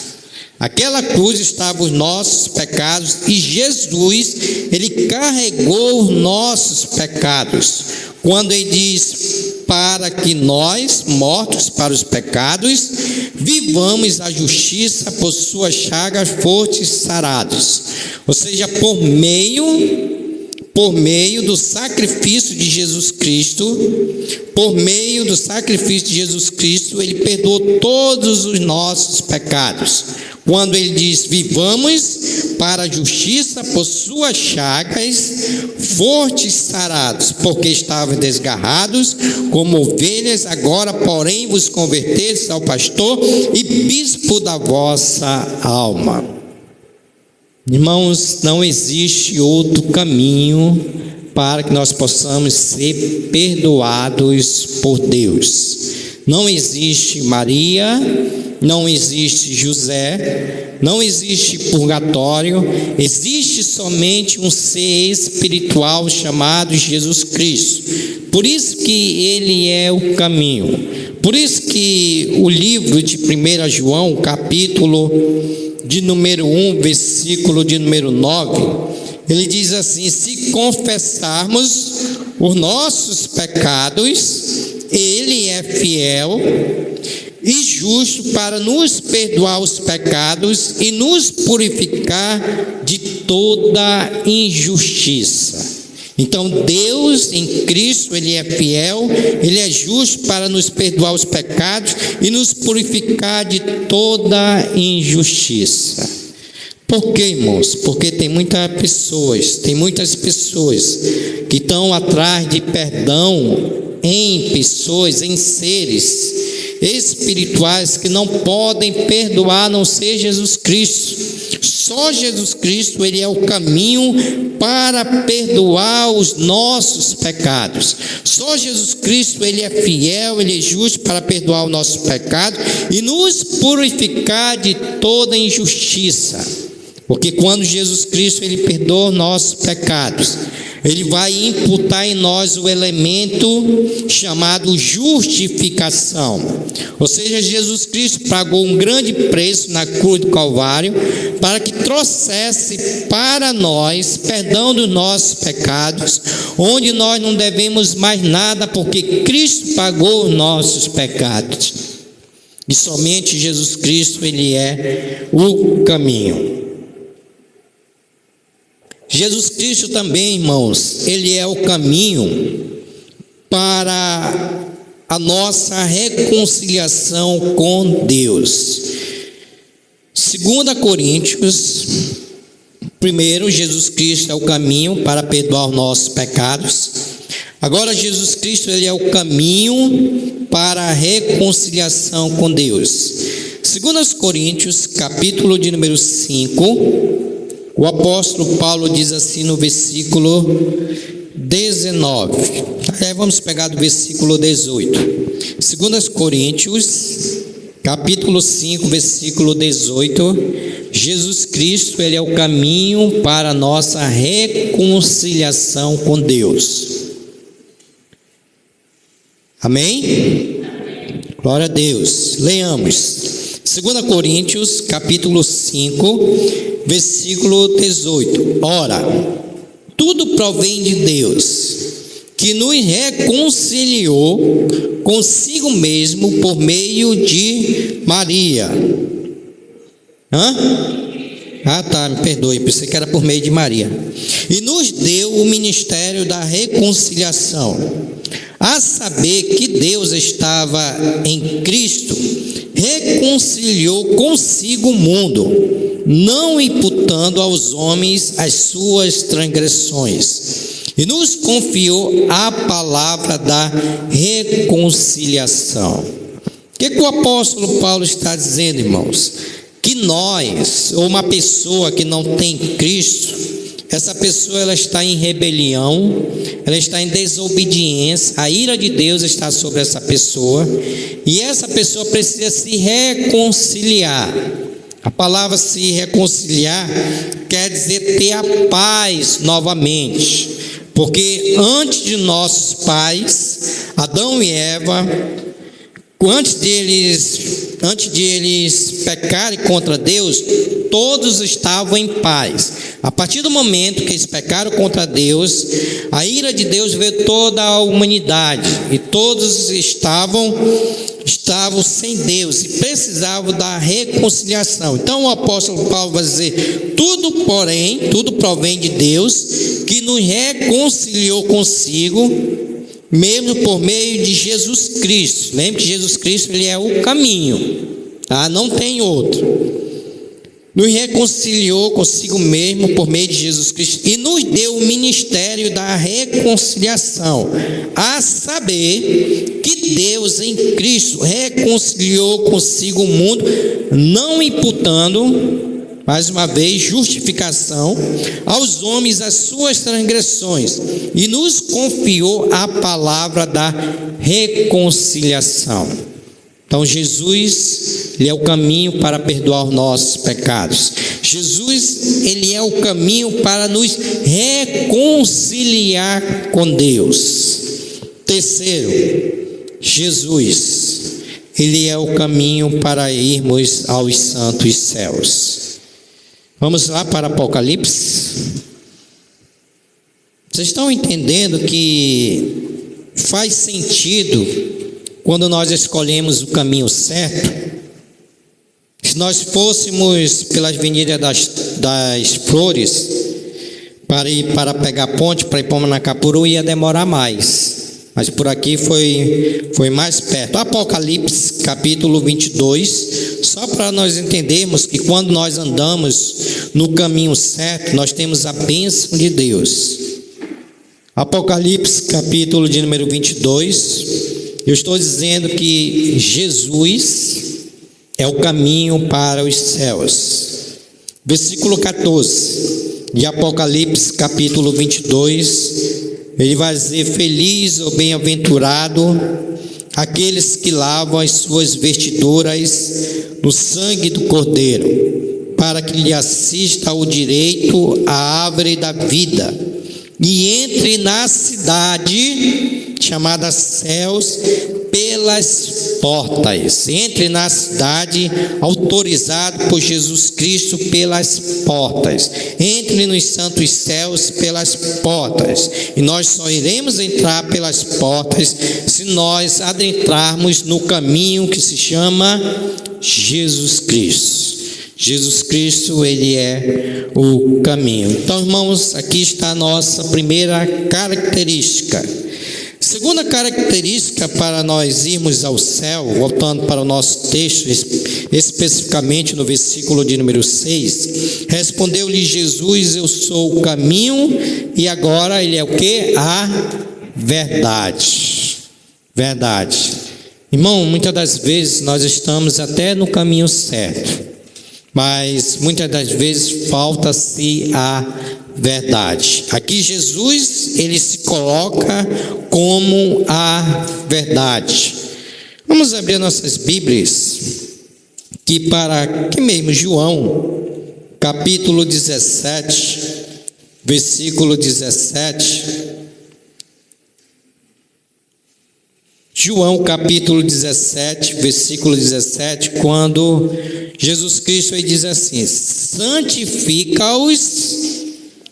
Aquela cruz estavam os nossos pecados, e Jesus, ele carregou os nossos pecados. Quando ele diz, para que nós, mortos para os pecados, vivamos a justiça, por suas chagas fostes sarados. Ou seja, por meio do sacrifício de Jesus Cristo, ele perdoou todos os nossos pecados. Quando ele diz, vivamos para a justiça, por suas chagas fostes sarados, porque estavam desgarrados como ovelhas, agora porém vos convertestes ao pastor e bispo da vossa alma. Irmãos, não existe outro caminho para que nós possamos ser perdoados por Deus. Não existe Maria, não existe José, não existe purgatório, existe somente um ser espiritual chamado Jesus Cristo. Por isso que ele é o caminho. Por isso que o livro de 1 João, capítulo de número 1, versículo de número 9, ele diz assim: se confessarmos os nossos pecados, ele é fiel e justo para nos perdoar os pecados e nos purificar de toda injustiça. Então Deus em Cristo, ele é fiel, ele é justo para nos perdoar os pecados e nos purificar de toda injustiça. Por quê, irmãos? Porque tem muitas pessoas que estão atrás de perdão em pessoas, em seres espirituais que não podem perdoar a não ser Jesus Cristo. Só Jesus Cristo, ele é o caminho para perdoar os nossos pecados. Só Jesus Cristo, ele é fiel, ele é justo para perdoar o nosso pecado e nos purificar de toda injustiça. Porque quando Jesus Cristo, ele perdoa os nossos pecados, ele vai imputar em nós o elemento chamado justificação. Ou seja, Jesus Cristo pagou um grande preço na cruz do Calvário para que trouxesse para nós perdão dos nossos pecados, onde nós não devemos mais nada, porque Cristo pagou os nossos pecados. E somente Jesus Cristo, ele é o caminho. Jesus Cristo também, irmãos, ele é o caminho para a nossa reconciliação com Deus. 2 Coríntios, primeiro, Jesus Cristo é o caminho para perdoar os nossos pecados. Agora, Jesus Cristo, ele é o caminho para a reconciliação com Deus. 2 Coríntios, capítulo de número 5, o apóstolo Paulo diz assim no versículo 19. Vamos pegar do versículo 18. 2 Coríntios, capítulo 5, versículo 18. Jesus Cristo, ele é o caminho para a nossa reconciliação com Deus. Amém? Glória a Deus. Leamos. 2 Coríntios, capítulo 5, versículo 18. Ora, tudo provém de Deus, que nos reconciliou consigo mesmo por meio de Maria. Me perdoe, pensei que era por meio de Maria. E nos deu o ministério da reconciliação, a saber que Deus estava em Cristo, reconciliou consigo o mundo, não imputando aos homens as suas transgressões, e nos confiou a palavra da reconciliação. O que o apóstolo Paulo está dizendo, irmãos? Que nós, ou uma pessoa que não tem Cristo, essa pessoa ela está em rebelião, ela está em desobediência, a ira de Deus está sobre essa pessoa, e essa pessoa precisa se reconciliar. A palavra se reconciliar quer dizer ter a paz novamente, porque antes de nossos pais, Adão e Eva, antes de eles pecarem contra Deus, todos estavam em paz. A partir do momento que eles pecaram contra Deus, a ira de Deus veio toda a humanidade, e todos estavam sem Deus e precisavam da reconciliação. Então o apóstolo Paulo vai dizer: tudo provém de Deus, que nos reconciliou consigo mesmo por meio de Jesus Cristo. Lembre que Jesus Cristo, ele é o caminho, tá? Não tem outro. Nos reconciliou consigo mesmo por meio de Jesus Cristo e nos deu o ministério da reconciliação, a saber que Deus em Cristo reconciliou consigo o mundo, não imputando, mais uma vez, justificação aos homens as suas transgressões, e nos confiou a palavra da reconciliação. Então Jesus, ele é o caminho para perdoar os nossos pecados. Jesus, ele é o caminho para nos reconciliar com Deus. Terceiro, Jesus, ele é o caminho para irmos aos santos céus. Vamos lá para Apocalipse. Vocês estão entendendo que faz sentido quando nós escolhemos o caminho certo? Se nós fôssemos pelas avenidas das Flores para ir para pegar a ponte para ir para Manacapuru, ia demorar mais, mas por aqui foi mais perto. Apocalipse capítulo 22, só para nós entendermos que quando nós andamos no caminho certo, nós temos a bênção de Deus. Apocalipse capítulo de número 22, eu estou dizendo que Jesus é o caminho para os céus. Versículo 14 de Apocalipse capítulo 22, ele vai dizer: feliz ou bem-aventurado aqueles que lavam as suas vestiduras no sangue do Cordeiro, para que lhe assista o direito à árvore da vida, e entre na cidade chamada Céus pelas portas. Entre na cidade autorizado por Jesus Cristo pelas portas. Entre nos santos céus pelas portas. E nós só iremos entrar pelas portas se nós adentrarmos no caminho que se chama Jesus Cristo. Jesus Cristo, ele é o caminho. Então, irmãos, aqui está a nossa primeira característica. Segunda característica para nós irmos ao céu, voltando para o nosso texto, especificamente no versículo de número 6, respondeu-lhe Jesus: eu sou o caminho, e agora ele é o que? A verdade. Verdade. Irmão, muitas das vezes nós estamos até no caminho certo, mas muitas das vezes falta-se a verdade. Aqui Jesus, ele se coloca como a verdade. Vamos abrir nossas Bíblias aqui para aqui mesmo, João, capítulo 17, versículo 17. João capítulo 17, versículo 17, quando Jesus Cristo ele diz assim: santifica-os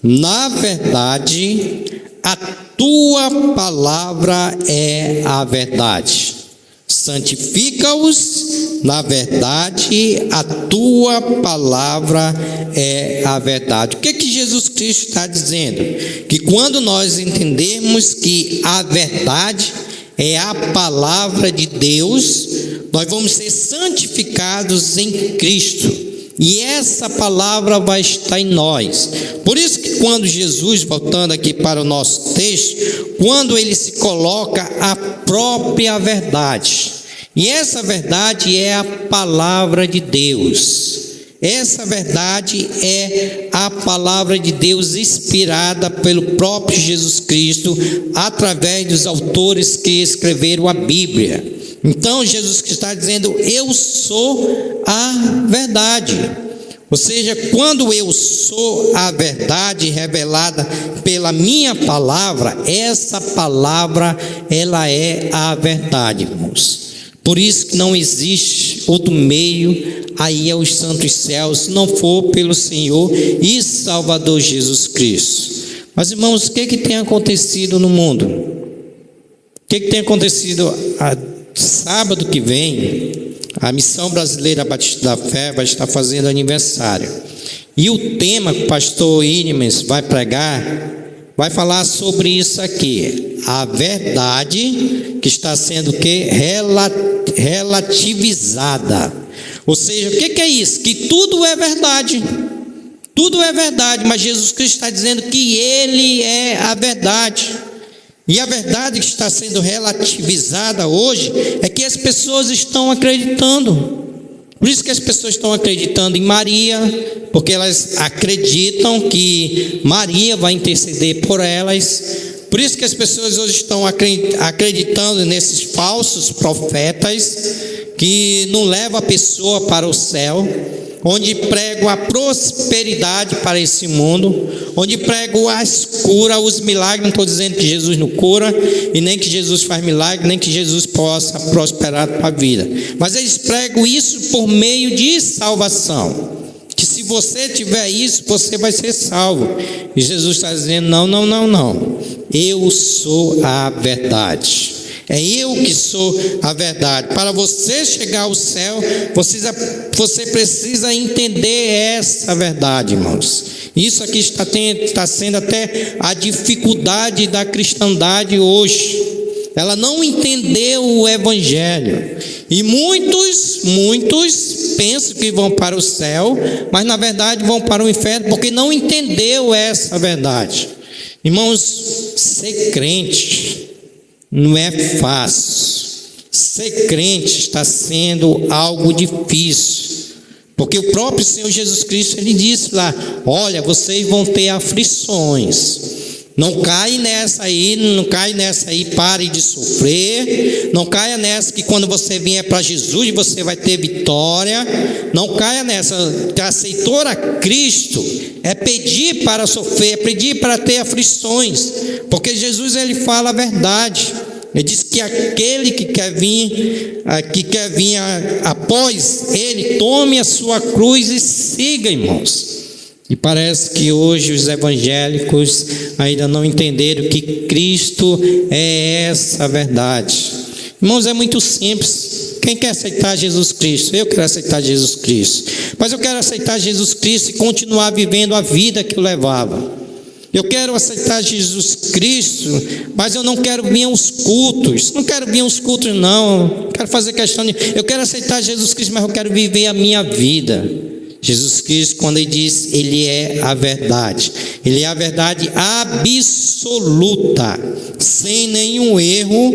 na verdade, a tua palavra é a verdade. Santifica-os na verdade, a tua palavra é a verdade. O que que Jesus Cristo está dizendo? Que quando nós entendermos que a verdade é a palavra de Deus, nós vamos ser santificados em Cristo. E essa palavra vai estar em nós. Por isso que quando Jesus, voltando aqui para o nosso texto, quando ele se coloca a própria verdade, e essa verdade é a palavra de Deus. Essa verdade é a palavra de Deus inspirada pelo próprio Jesus Cristo, através dos autores que escreveram a Bíblia. Então Jesus está dizendo: eu sou a verdade. Ou seja, quando eu sou a verdade revelada pela minha palavra, essa palavra ela é a verdade, irmãos. Por isso que não existe outro meio aí aos santos céus, se não for pelo Senhor e Salvador Jesus Cristo. Mas, irmãos, o que tem acontecido no mundo? O que tem acontecido? Sábado que vem, a Missão Brasileira Batista da Fé vai estar fazendo aniversário. E o tema que o pastor Inimes vai pregar, vai falar sobre isso aqui. A verdade que está sendo relativizada. Ou seja, o que é isso? Que tudo é verdade. Tudo é verdade, mas Jesus Cristo está dizendo que Ele é a verdade. E a verdade que está sendo relativizada hoje é que as pessoas estão acreditando. Por isso que as pessoas estão acreditando em Maria, porque elas acreditam que Maria vai interceder por elas. Por isso que as pessoas hoje estão acreditando nesses falsos profetas que não levam a pessoa para o céu, onde pregam a prosperidade para esse mundo, onde pregam as curas, os milagres. Não estou dizendo que Jesus não cura, e nem que Jesus faz milagre, nem que Jesus possa prosperar para a vida, mas eles pregam isso por meio de salvação, que se você tiver isso, você vai ser salvo. E Jesus está dizendo: não, eu sou a verdade. É eu que sou a verdade. Para você chegar ao céu, você precisa entender essa verdade, irmãos. Isso aqui está sendo até a dificuldade da cristandade hoje. Ela não entendeu o Evangelho. E muitos pensam que vão para o céu, mas na verdade vão para o inferno, porque não entendeu essa verdade. Irmãos, ser crente não é fácil. Ser crente está sendo algo difícil, porque o próprio Senhor Jesus Cristo, ele disse lá: olha, vocês vão ter aflições. Não caia nessa aí, pare de sofrer. Não caia nessa que quando você vier para Jesus você vai ter vitória. Não caia nessa que aceitou a Cristo é pedir para sofrer, é pedir para ter aflições, porque Jesus ele fala a verdade. Ele diz que aquele que quer vir após ele, tome a sua cruz e siga, irmãos. E parece que hoje os evangélicos ainda não entenderam que Cristo é essa verdade. Irmãos, é muito simples. Quem quer aceitar Jesus Cristo? Eu quero aceitar Jesus Cristo. Mas eu quero aceitar Jesus Cristo e continuar vivendo a vida que eu levava. Eu quero aceitar Jesus Cristo, mas eu não quero vir aos cultos. Não quero vir aos cultos, não. Quero fazer questão de... Eu quero aceitar Jesus Cristo, mas eu quero viver a minha vida. Jesus Cristo, quando ele diz, ele é a verdade. Ele é a verdade absoluta, sem nenhum erro,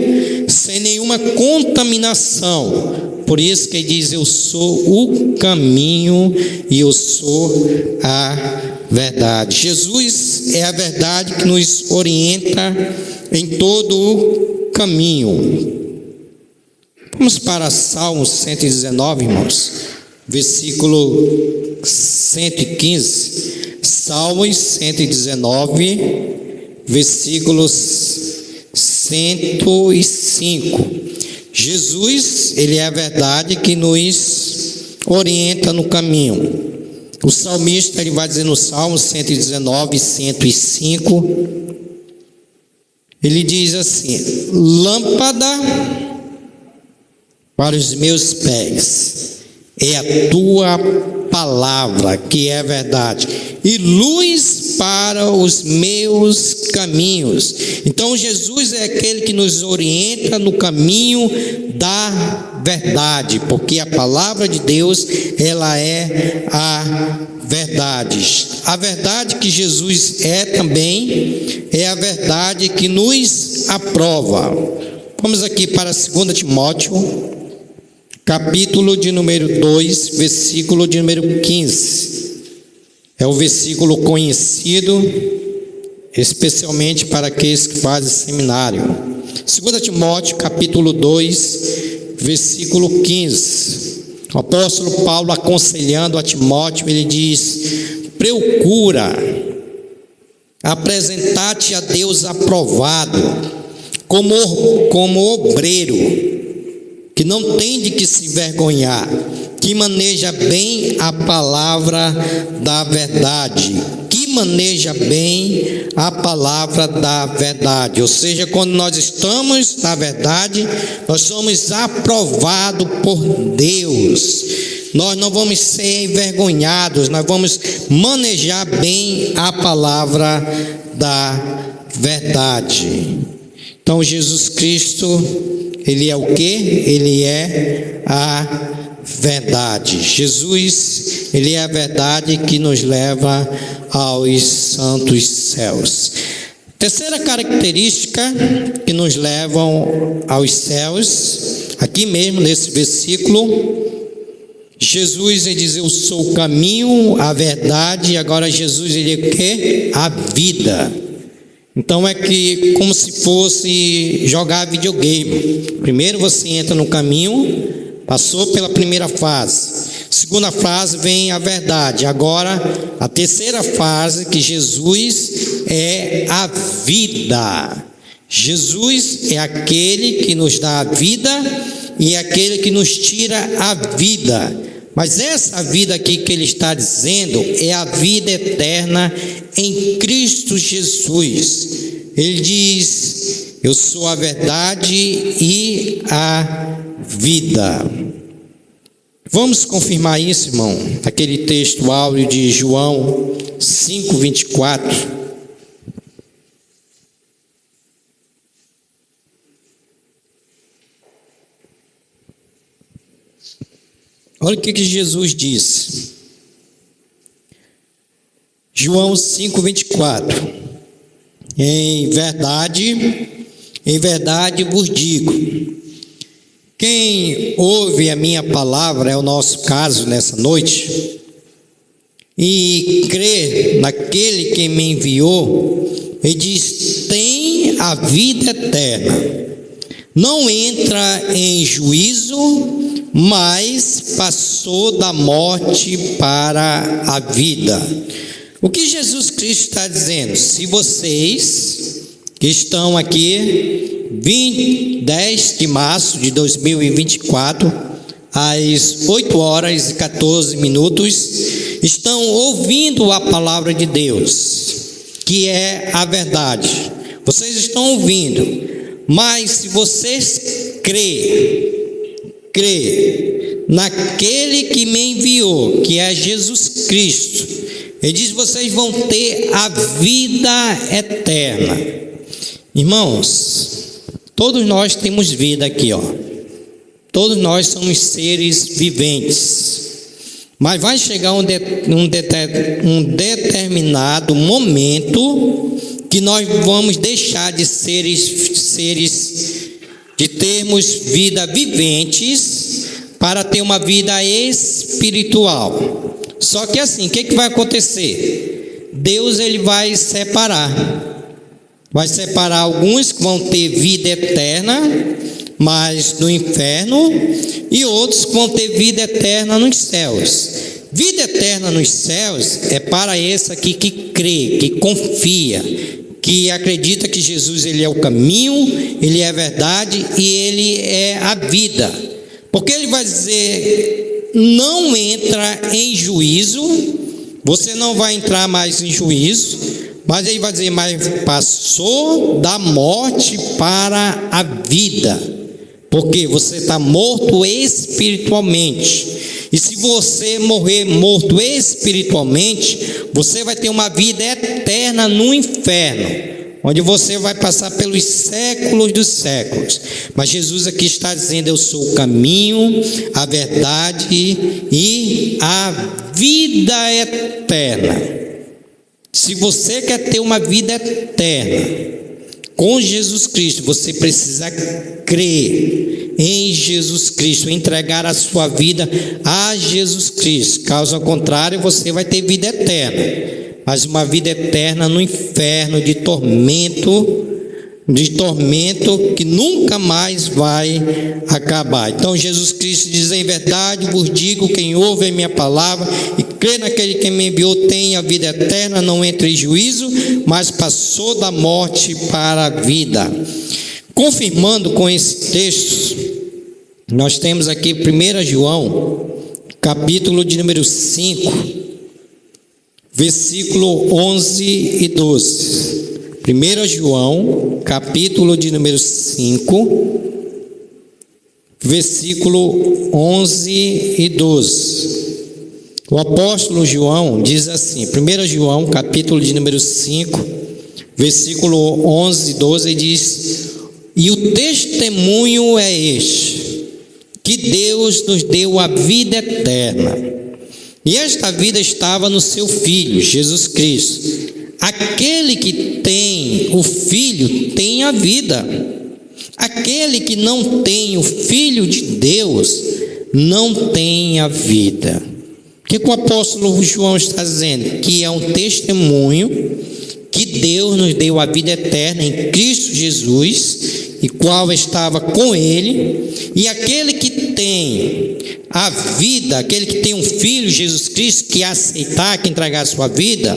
sem nenhuma contaminação. Por isso que ele diz: eu sou o caminho e eu sou a verdade. Jesus é a verdade que nos orienta em todo o caminho. Vamos para Salmo 119, irmãos. versículo 115. Salmos 119, versículos 105. Jesus, ele é a verdade que nos orienta no caminho. O salmista, ele vai dizer no Salmo 119, 105, ele diz assim: lâmpada para os meus pés é a tua palavra, que é a verdade, e luz para os meus caminhos. Então Jesus é aquele que nos orienta no caminho da verdade, porque a palavra de Deus, ela é a verdade. A verdade que Jesus é também é a verdade que nos aprova. Vamos aqui para 2 Timóteo, capítulo de número 2, versículo de número 15. É o versículo conhecido, especialmente para aqueles que fazem seminário. 2 Timóteo, capítulo 2, versículo 15. O apóstolo Paulo, aconselhando a Timóteo, ele diz: procura apresentar-te a Deus aprovado, como obreiro, que não tem de que se vergonhar, que maneja bem a palavra da verdade, ou seja, quando nós estamos na verdade, nós somos aprovados por Deus. Nós não vamos ser envergonhados, nós vamos manejar bem a palavra da verdade. Então Jesus Cristo, ele é o quê? Ele é a verdade. Jesus, ele é a verdade que nos leva aos santos céus. Terceira característica que nos levam aos céus, aqui mesmo nesse versículo, Jesus, ele diz: eu sou o caminho, a verdade, e agora Jesus, ele é o quê? A vida. Então é que como se fosse jogar videogame. Primeiro você entra no caminho, passou pela primeira fase. Segunda fase vem a verdade. Agora a terceira fase, que Jesus é a vida. Jesus é aquele que nos dá a vida e é aquele que nos tira a vida. Mas essa vida aqui que ele está dizendo é a vida eterna em Cristo Jesus. Ele diz: eu sou a verdade e a vida. Vamos confirmar isso, irmão, aquele texto áureo de João 5:24. Olha o que Jesus disse. João 5:24. Em verdade vos digo, quem ouve a minha palavra, é o nosso caso nessa noite, e crê naquele que me enviou, ele diz: tem a vida eterna, não entra em juízo, mas passou da morte para a vida. O que Jesus Cristo está dizendo? Se vocês que estão aqui 10 de março de 2024, às 8 horas e 14 minutos, estão ouvindo a palavra de Deus, que é a verdade. Vocês estão ouvindo, mas se vocês crê naquele que me enviou, que é Jesus Cristo, ele diz: vocês vão ter a vida eterna. Irmãos, todos nós temos vida aqui, ó. Todos nós somos seres viventes. Mas vai chegar um determinado momento que nós vamos deixar de de termos vida viventes para ter uma vida espiritual. Só que assim, o que vai acontecer? Deus, ele vai separar alguns que vão ter vida eterna, mas no inferno, e outros vão ter vida eterna nos céus. Vida eterna nos céus é para esse aqui que crê, que confia, que acredita que Jesus ele é o caminho, ele é a verdade e ele é a vida. Porque ele vai dizer: não entra em juízo, você não vai entrar mais em juízo, mas ele vai dizer: mas passou da morte para a vida, porque você está morto espiritualmente. E se você morrer morto espiritualmente, você vai ter uma vida eterna no inferno, onde você vai passar pelos séculos dos séculos. Mas Jesus aqui está dizendo: eu sou o caminho, a verdade e a vida eterna. Se você quer ter uma vida eterna com Jesus Cristo, você precisa crer em Jesus Cristo, entregar a sua vida a Jesus Cristo. Caso contrário, você vai ter vida eterna, mas uma vida eterna no inferno de tormento que nunca mais vai acabar. Então Jesus Cristo diz: em verdade vos digo, quem ouve a minha palavra e crê naquele que me enviou tem a vida eterna, não entra em juízo, mas passou da morte para a vida. Confirmando com esse texto, nós temos aqui 1 João, capítulo de número 5, versículo 11 e 12. 1 João, capítulo de número 5, versículo 11 e 12. O apóstolo João diz assim, 1 João, capítulo de número 5, versículo 11 e 12, diz: e o testemunho é este, que Deus nos deu a vida eterna, e esta vida estava no seu Filho, Jesus Cristo. Aquele que tem o Filho tem a vida. Aquele que não tem o Filho de Deus não tem a vida. O que o apóstolo João está dizendo? Que é um testemunho que Deus nos deu a vida eterna em Cristo Jesus, e qual estava com Ele, e aquele que tem a vida, aquele que tem um Filho, Jesus Cristo, que aceitar, que entregar a sua vida,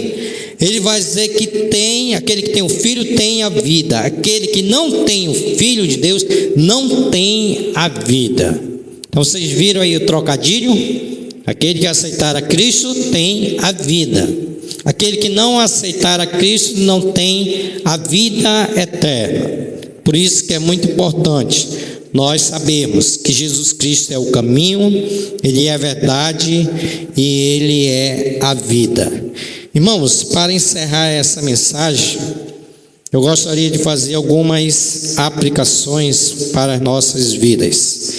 ele vai dizer que tem, aquele que tem o Filho tem a vida, aquele que não tem o Filho de Deus não tem a vida. Então vocês viram aí o trocadilho? Aquele que aceitar a Cristo tem a vida, aquele que não aceitar a Cristo não tem a vida eterna. Por isso que é muito importante nós sabermos que Jesus Cristo é o caminho, Ele é a verdade e Ele é a vida. Irmãos, para encerrar essa mensagem, eu gostaria de fazer algumas aplicações para as nossas vidas.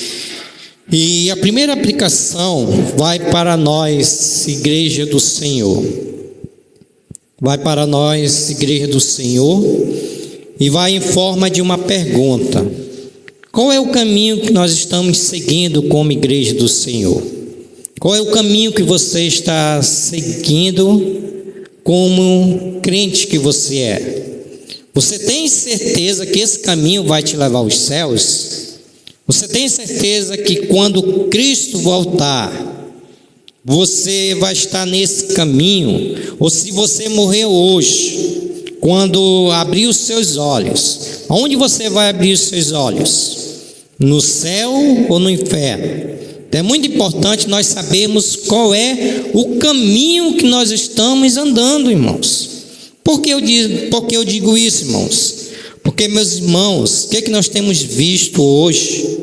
E a primeira aplicação vai para nós, Igreja do Senhor. Vai para nós, Igreja do Senhor, e vai em forma de uma pergunta: qual é o caminho que nós estamos seguindo como Igreja do Senhor? Qual é o caminho que você está seguindo como crente que você é? Você tem certeza que esse caminho vai te levar aos céus? Você tem certeza que quando Cristo voltar, você vai estar nesse caminho? Ou se você morrer hoje, quando abrir os seus olhos, aonde você vai abrir os seus olhos? No céu ou no inferno? É muito importante nós sabermos qual é o caminho que nós estamos andando, irmãos. Por que eu digo isso, irmãos? Porque, meus irmãos, o que é que nós temos visto hoje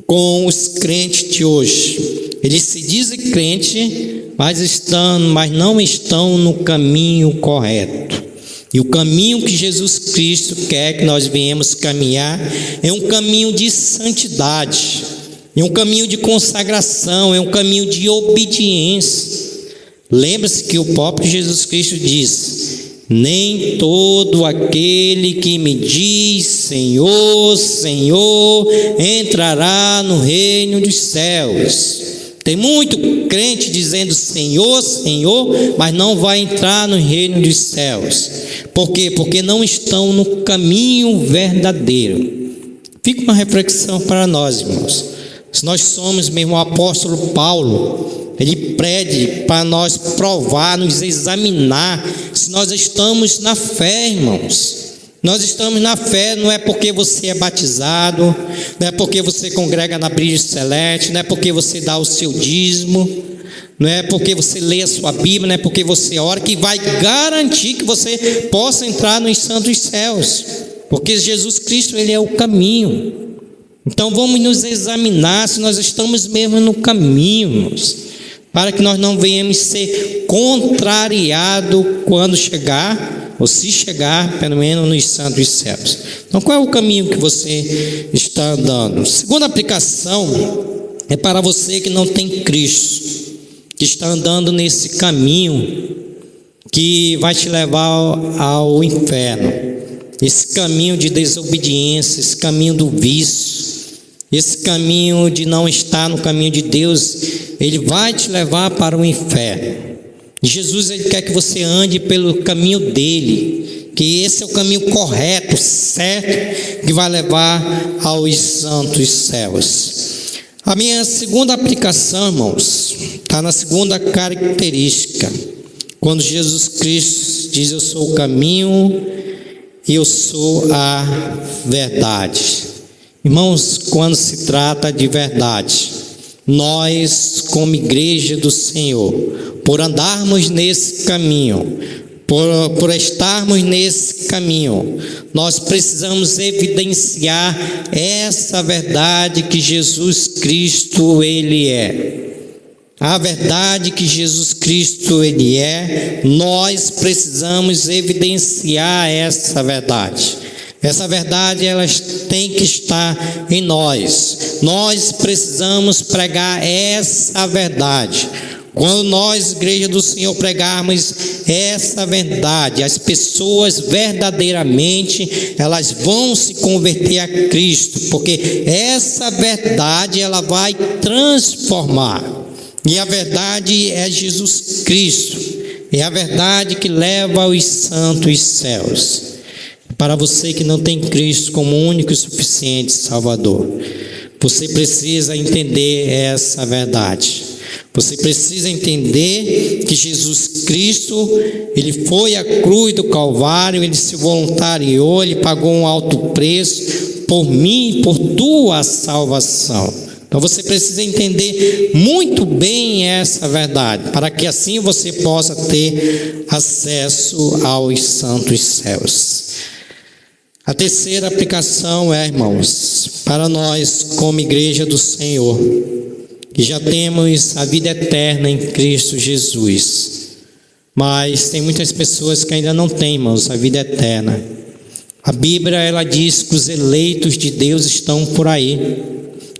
com os crentes de hoje? Eles se dizem crentes, mas não estão no caminho correto. E o caminho que Jesus Cristo quer que nós venhamos caminhar é um caminho de santidade, é um caminho de consagração, é um caminho de obediência. Lembre-se que o próprio Jesus Cristo disse: nem todo aquele que me diz Senhor, Senhor, entrará no reino dos céus. Tem muito crente dizendo Senhor, Senhor, mas não vai entrar no reino dos céus. Por quê? Porque não estão no caminho verdadeiro. Fica uma reflexão para nós, irmãos. Se nós somos mesmo o apóstolo Paulo, ele pede para nós provar, nos examinar, se nós estamos na fé, irmãos. Nós estamos na fé, não é porque você é batizado, não é porque você congrega na Brígida Celeste, não é porque você dá o seu dízimo, não é porque você lê a sua Bíblia, não é porque você ora, que vai garantir que você possa entrar nos santos céus, porque Jesus Cristo, ele é o caminho. Então vamos nos examinar se nós estamos mesmo no caminho, irmãos, para que nós não venhamos ser contrariados quando chegar, ou se chegar, pelo menos nos santos céus. Então qual é o caminho que você está andando? Segunda aplicação é para você que não tem Cristo, que está andando nesse caminho que vai te levar ao inferno, esse caminho de desobediência, esse caminho do vício, esse caminho de não estar no caminho de Deus, ele vai te levar para o inferno. Jesus, ele quer que você ande pelo caminho dele, que esse é o caminho correto, certo, que vai levar aos santos céus. A minha segunda aplicação, irmãos, está na segunda característica, quando Jesus Cristo diz: eu sou o caminho e eu sou a verdade. Irmãos, quando se trata de verdade, nós, como igreja do Senhor, por andarmos nesse caminho, por estarmos nesse caminho, nós precisamos evidenciar essa verdade que Jesus Cristo, ele é. A verdade que Jesus Cristo, ele é, nós precisamos evidenciar essa verdade. Essa verdade, ela tem que estar em nós. Nós precisamos pregar essa verdade. Quando nós, igreja do Senhor, pregarmos essa verdade, as pessoas verdadeiramente, elas vão se converter a Cristo, porque essa verdade, ela vai transformar. E a verdade é Jesus Cristo. É a verdade que leva aos santos céus. Para você que não tem Cristo como único e suficiente Salvador, você precisa entender essa verdade. Você precisa entender que Jesus Cristo, ele foi à cruz do Calvário, ele se voluntariou, ele pagou um alto preço por mim e por tua salvação. Então você precisa entender muito bem essa verdade, para que assim você possa ter acesso aos santos céus. A terceira aplicação é, irmãos, para nós como igreja do Senhor, que já temos a vida eterna em Cristo Jesus, mas tem muitas pessoas que ainda não têm, irmãos, a vida eterna. A Bíblia, ela diz que os eleitos de Deus estão por aí,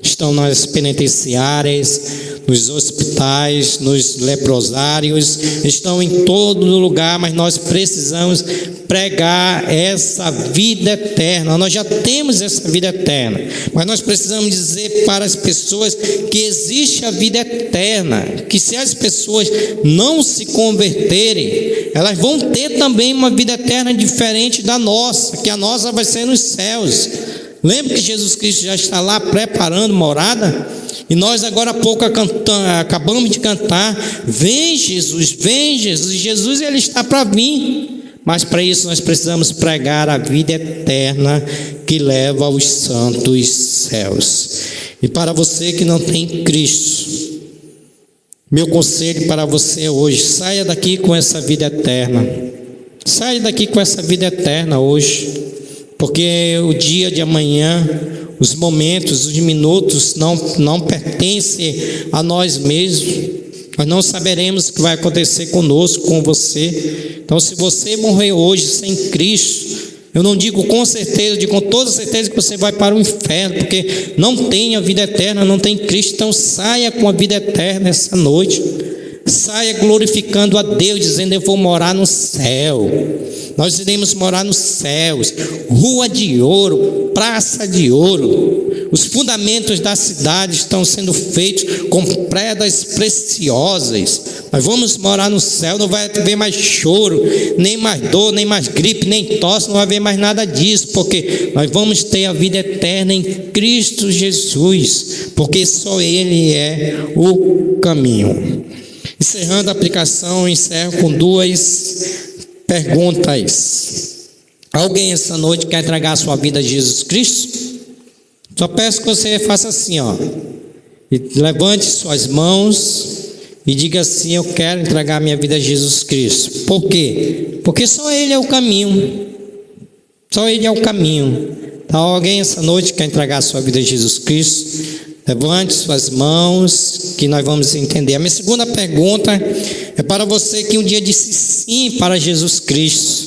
estão nas penitenciárias, nos hospitais, nos leprosários, estão em todo lugar, mas nós precisamos pregar essa vida eterna. Nós já temos essa vida eterna, mas nós precisamos dizer para as pessoas que existe a vida eterna, que se as pessoas não se converterem, elas vão ter também uma vida eterna diferente da nossa, que a nossa vai ser nos céus. Lembra que Jesus Cristo já está lá preparando morada? E nós agora há pouco acabamos de cantar: vem Jesus, vem Jesus. Jesus, ele está para vir. Mas para isso nós precisamos pregar a vida eterna que leva aos santos céus. E para você que não tem Cristo, meu conselho para você hoje: saia daqui com essa vida eterna. Saia daqui com essa vida eterna hoje. Porque o dia de amanhã, os momentos, os minutos não pertencem a nós mesmos. Nós não saberemos o que vai acontecer conosco, com você. Então, se você morrer hoje sem Cristo, eu não digo com certeza, eu digo com toda certeza que você vai para o inferno, porque não tem a vida eterna, não tem Cristo. Então, saia com a vida eterna essa noite. Saia glorificando a Deus, dizendo: eu vou morar no céu. Nós iremos morar nos céus, rua de ouro, praça de ouro. Os fundamentos da cidade estão sendo feitos com pedras preciosas. Nós vamos morar no céu, não vai haver mais choro, nem mais dor, nem mais gripe, nem tosse, não vai haver mais nada disso, porque nós vamos ter a vida eterna em Cristo Jesus, porque só Ele é o caminho. Encerrando a aplicação, encerro com 2 perguntas. Alguém essa noite quer entregar a sua vida a Jesus Cristo? Só peço que você faça assim, ó. E levante suas mãos e diga assim: eu quero entregar minha vida a Jesus Cristo. Por quê? Porque só Ele é o caminho. Só Ele é o caminho. Então, alguém essa noite quer entregar a sua vida a Jesus Cristo? Levante suas mãos, que nós vamos entender. A minha segunda pergunta é para você que um dia disse sim para Jesus Cristo,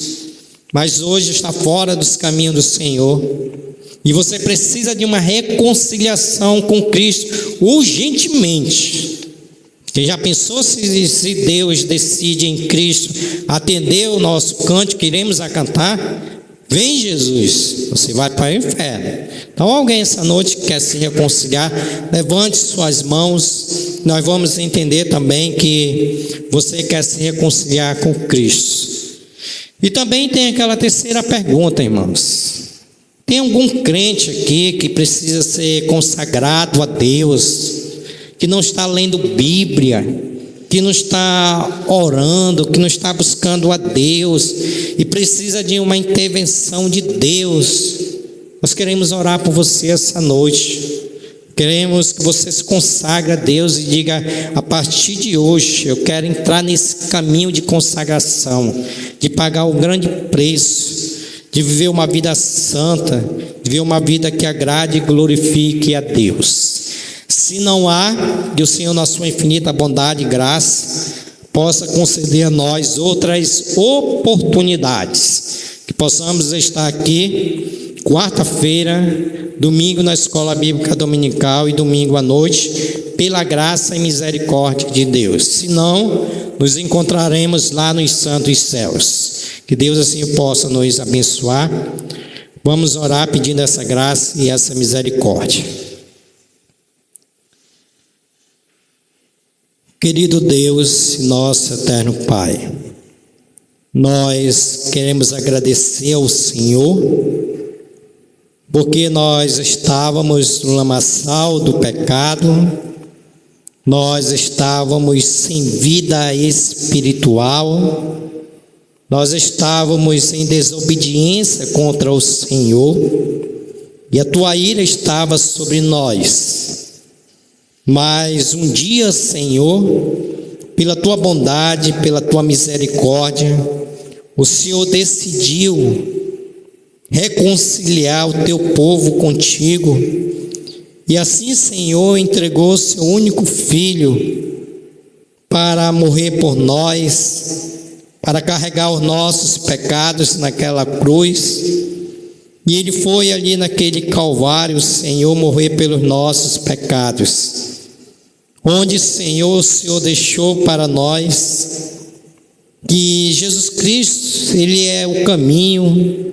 mas hoje está fora dos caminhos do Senhor. E você precisa de uma reconciliação com Cristo urgentemente. Você já pensou se Deus decide em Cristo atender o nosso canto que iremos a cantar? Vem Jesus, você vai para o inferno. Então alguém essa noite quer se reconciliar, levante suas mãos. Nós vamos entender também que você quer se reconciliar com Cristo. E também tem aquela terceira pergunta, irmãos. Tem algum crente aqui que precisa ser consagrado a Deus, que não está lendo Bíblia, que não está orando, que não está buscando a Deus e precisa de uma intervenção de Deus? Nós queremos orar por você essa noite. Queremos que você se consagre a Deus e diga: a partir de hoje eu quero entrar nesse caminho de consagração, de pagar o grande preço, de viver uma vida santa, de viver uma vida que agrade e glorifique a Deus. Se não há, que o Senhor, na sua infinita bondade e graça, possa conceder a nós outras oportunidades, que possamos estar aqui quarta-feira, domingo na escola bíblica dominical e domingo à noite, pela graça e misericórdia de Deus. Se não, nos encontraremos lá nos santos céus. Que Deus assim possa nos abençoar. Vamos orar pedindo essa graça e essa misericórdia. Querido Deus, nosso eterno Pai, nós queremos agradecer ao Senhor, porque nós estávamos no lamaçal do pecado, nós estávamos sem vida espiritual, nós estávamos em desobediência contra o Senhor, e a tua ira estava sobre nós. Mas um dia, Senhor, pela tua bondade, pela tua misericórdia, o Senhor decidiu reconciliar o teu povo contigo, e assim, Senhor, entregou seu único filho para morrer por nós, para carregar os nossos pecados naquela cruz. E ele foi ali naquele Calvário, Senhor, morrer pelos nossos pecados, onde, Senhor, o Senhor deixou para nós que Jesus Cristo, Ele é o caminho,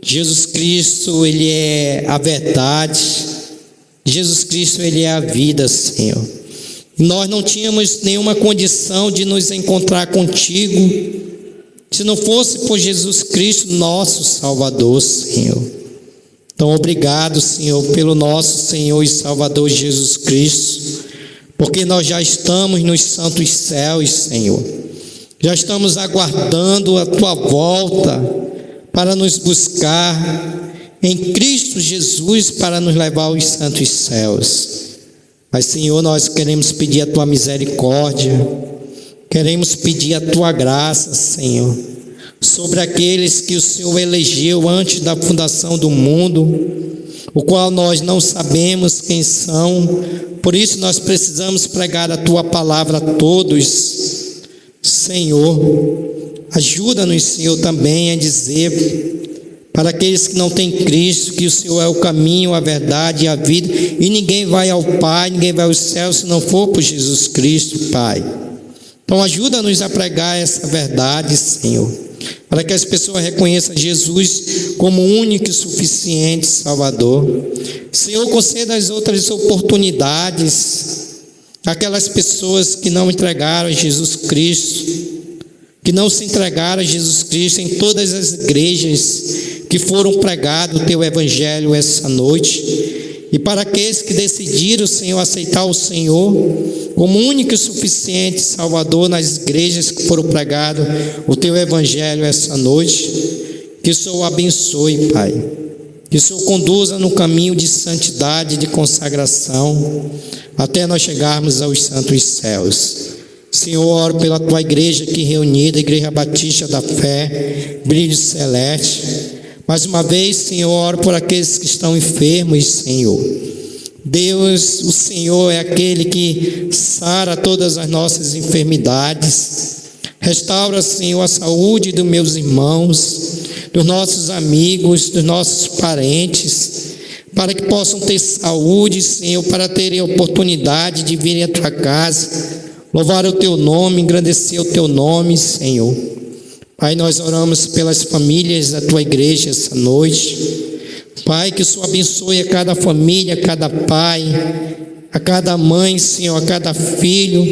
Jesus Cristo, Ele é a verdade, Jesus Cristo, Ele é a vida, Senhor. Nós não tínhamos nenhuma condição de nos encontrar contigo, se não fosse por Jesus Cristo, nosso Salvador, Senhor. Então, obrigado, Senhor, pelo nosso Senhor e Salvador Jesus Cristo, porque nós já estamos nos santos céus, Senhor. Já estamos aguardando a tua volta para nos buscar em Cristo Jesus, para nos levar aos santos céus. Mas, Senhor, nós queremos pedir a tua misericórdia, queremos pedir a tua graça, Senhor, sobre aqueles que o Senhor elegeu antes da fundação do mundo, o qual nós não sabemos quem são. Por isso nós precisamos pregar a tua palavra a todos. Senhor, ajuda-nos, Senhor, também a dizer para aqueles que não têm Cristo que o Senhor é o caminho, a verdade e a vida, e ninguém vai ao Pai, ninguém vai ao céu se não for por Jesus Cristo, Pai. Então ajuda-nos a pregar essa verdade, Senhor. para que as pessoas reconheçam Jesus como único e suficiente Salvador. Senhor, conceda as outras oportunidades àquelas pessoas que não entregaram a Jesus Cristo, que não se entregaram a Jesus Cristo em todas as igrejas que foram pregados o Teu Evangelho essa noite. E para aqueles que decidiram, Senhor, aceitar o Senhor como único e suficiente Salvador nas igrejas que foram pregados o Teu Evangelho essa noite, que o Senhor abençoe, Pai. Que o Senhor conduza no caminho de santidade e de consagração, até nós chegarmos aos santos céus. Senhor, oro pela Tua igreja aqui reunida, Igreja Batista da Fé, Brilho Celeste. Mais uma vez, Senhor, oro por aqueles que estão enfermos, Senhor. Deus, o Senhor é aquele que sara todas as nossas enfermidades. Restaura, Senhor, a saúde dos meus irmãos, dos nossos amigos, dos nossos parentes, para que possam ter saúde, Senhor, para terem a oportunidade de virem à Tua casa, louvar o Teu nome, engrandecer o Teu nome, Senhor. Pai, nós oramos pelas famílias da Tua igreja essa noite. Pai, que o Senhor abençoe a cada família, a cada pai, a cada mãe, Senhor, a cada filho.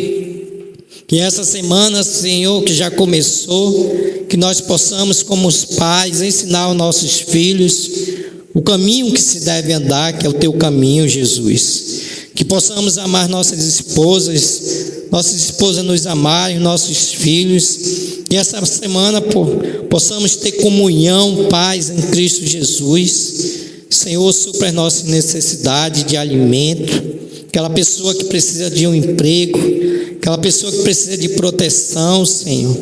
Que essa semana, Senhor, que já começou, que nós possamos, como os pais, ensinar aos nossos filhos o caminho que se deve andar, que é o Teu caminho, Jesus. Que possamos amar nossas esposas nos amarem, nossos filhos. Que essa semana possamos ter comunhão, paz em Cristo Jesus. Senhor, supra as nossas necessidades de alimento. Aquela pessoa que precisa de um emprego, aquela pessoa que precisa de proteção, Senhor.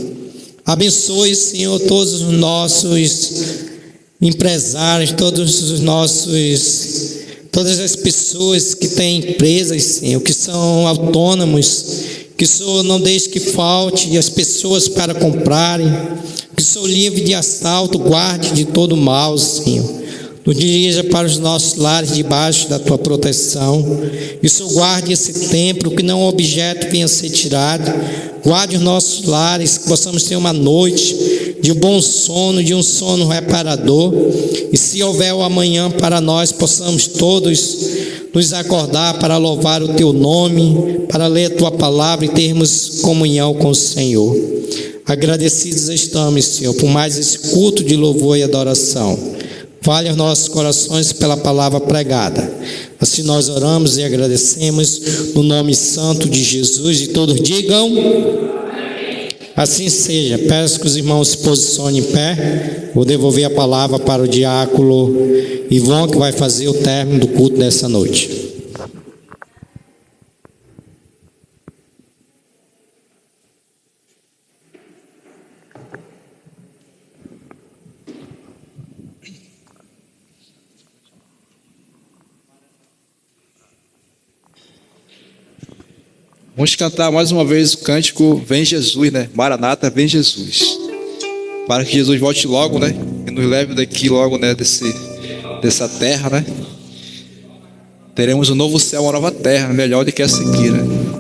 Abençoe, Senhor, todos os nossos empresários, todas as pessoas que têm empresas, Senhor, que são autônomos, que o Senhor não deixe que falte as pessoas para comprarem, que o Senhor livre de assalto, guarde de todo mal, Senhor. Nos dirija para os nossos lares debaixo da Tua proteção. E o Senhor guarde esse templo, que não objeto venha ser tirado. Guarde os nossos lares, que possamos ter uma noite de um bom sono, de um sono reparador. E se houver o amanhã para nós, possamos todos nos acordar para louvar o Teu nome, para ler a Tua palavra e termos comunhão com o Senhor. Agradecidos estamos, Senhor, por mais esse culto de louvor e adoração. Fale aos nossos corações pela palavra pregada. Assim nós oramos e agradecemos no nome santo de Jesus, e todos digam: assim seja. Peço que os irmãos se posicionem em pé. Vou devolver a palavra para o diácono Ivon, que vai fazer o término do culto dessa noite. Vamos cantar mais uma vez o cântico Vem Jesus, né? Maranata, vem Jesus. Para que Jesus volte logo, né? E nos leve daqui logo, né? Dessa terra, né? Teremos um novo céu, uma nova terra, melhor do que essa aqui, né?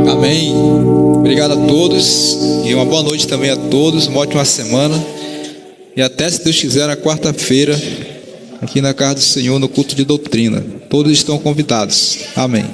Amém. Obrigado a todos e uma boa noite também a todos, uma ótima semana e até, se Deus quiser, na quarta-feira aqui na casa do Senhor no culto de doutrina. Todos estão convidados. Amém.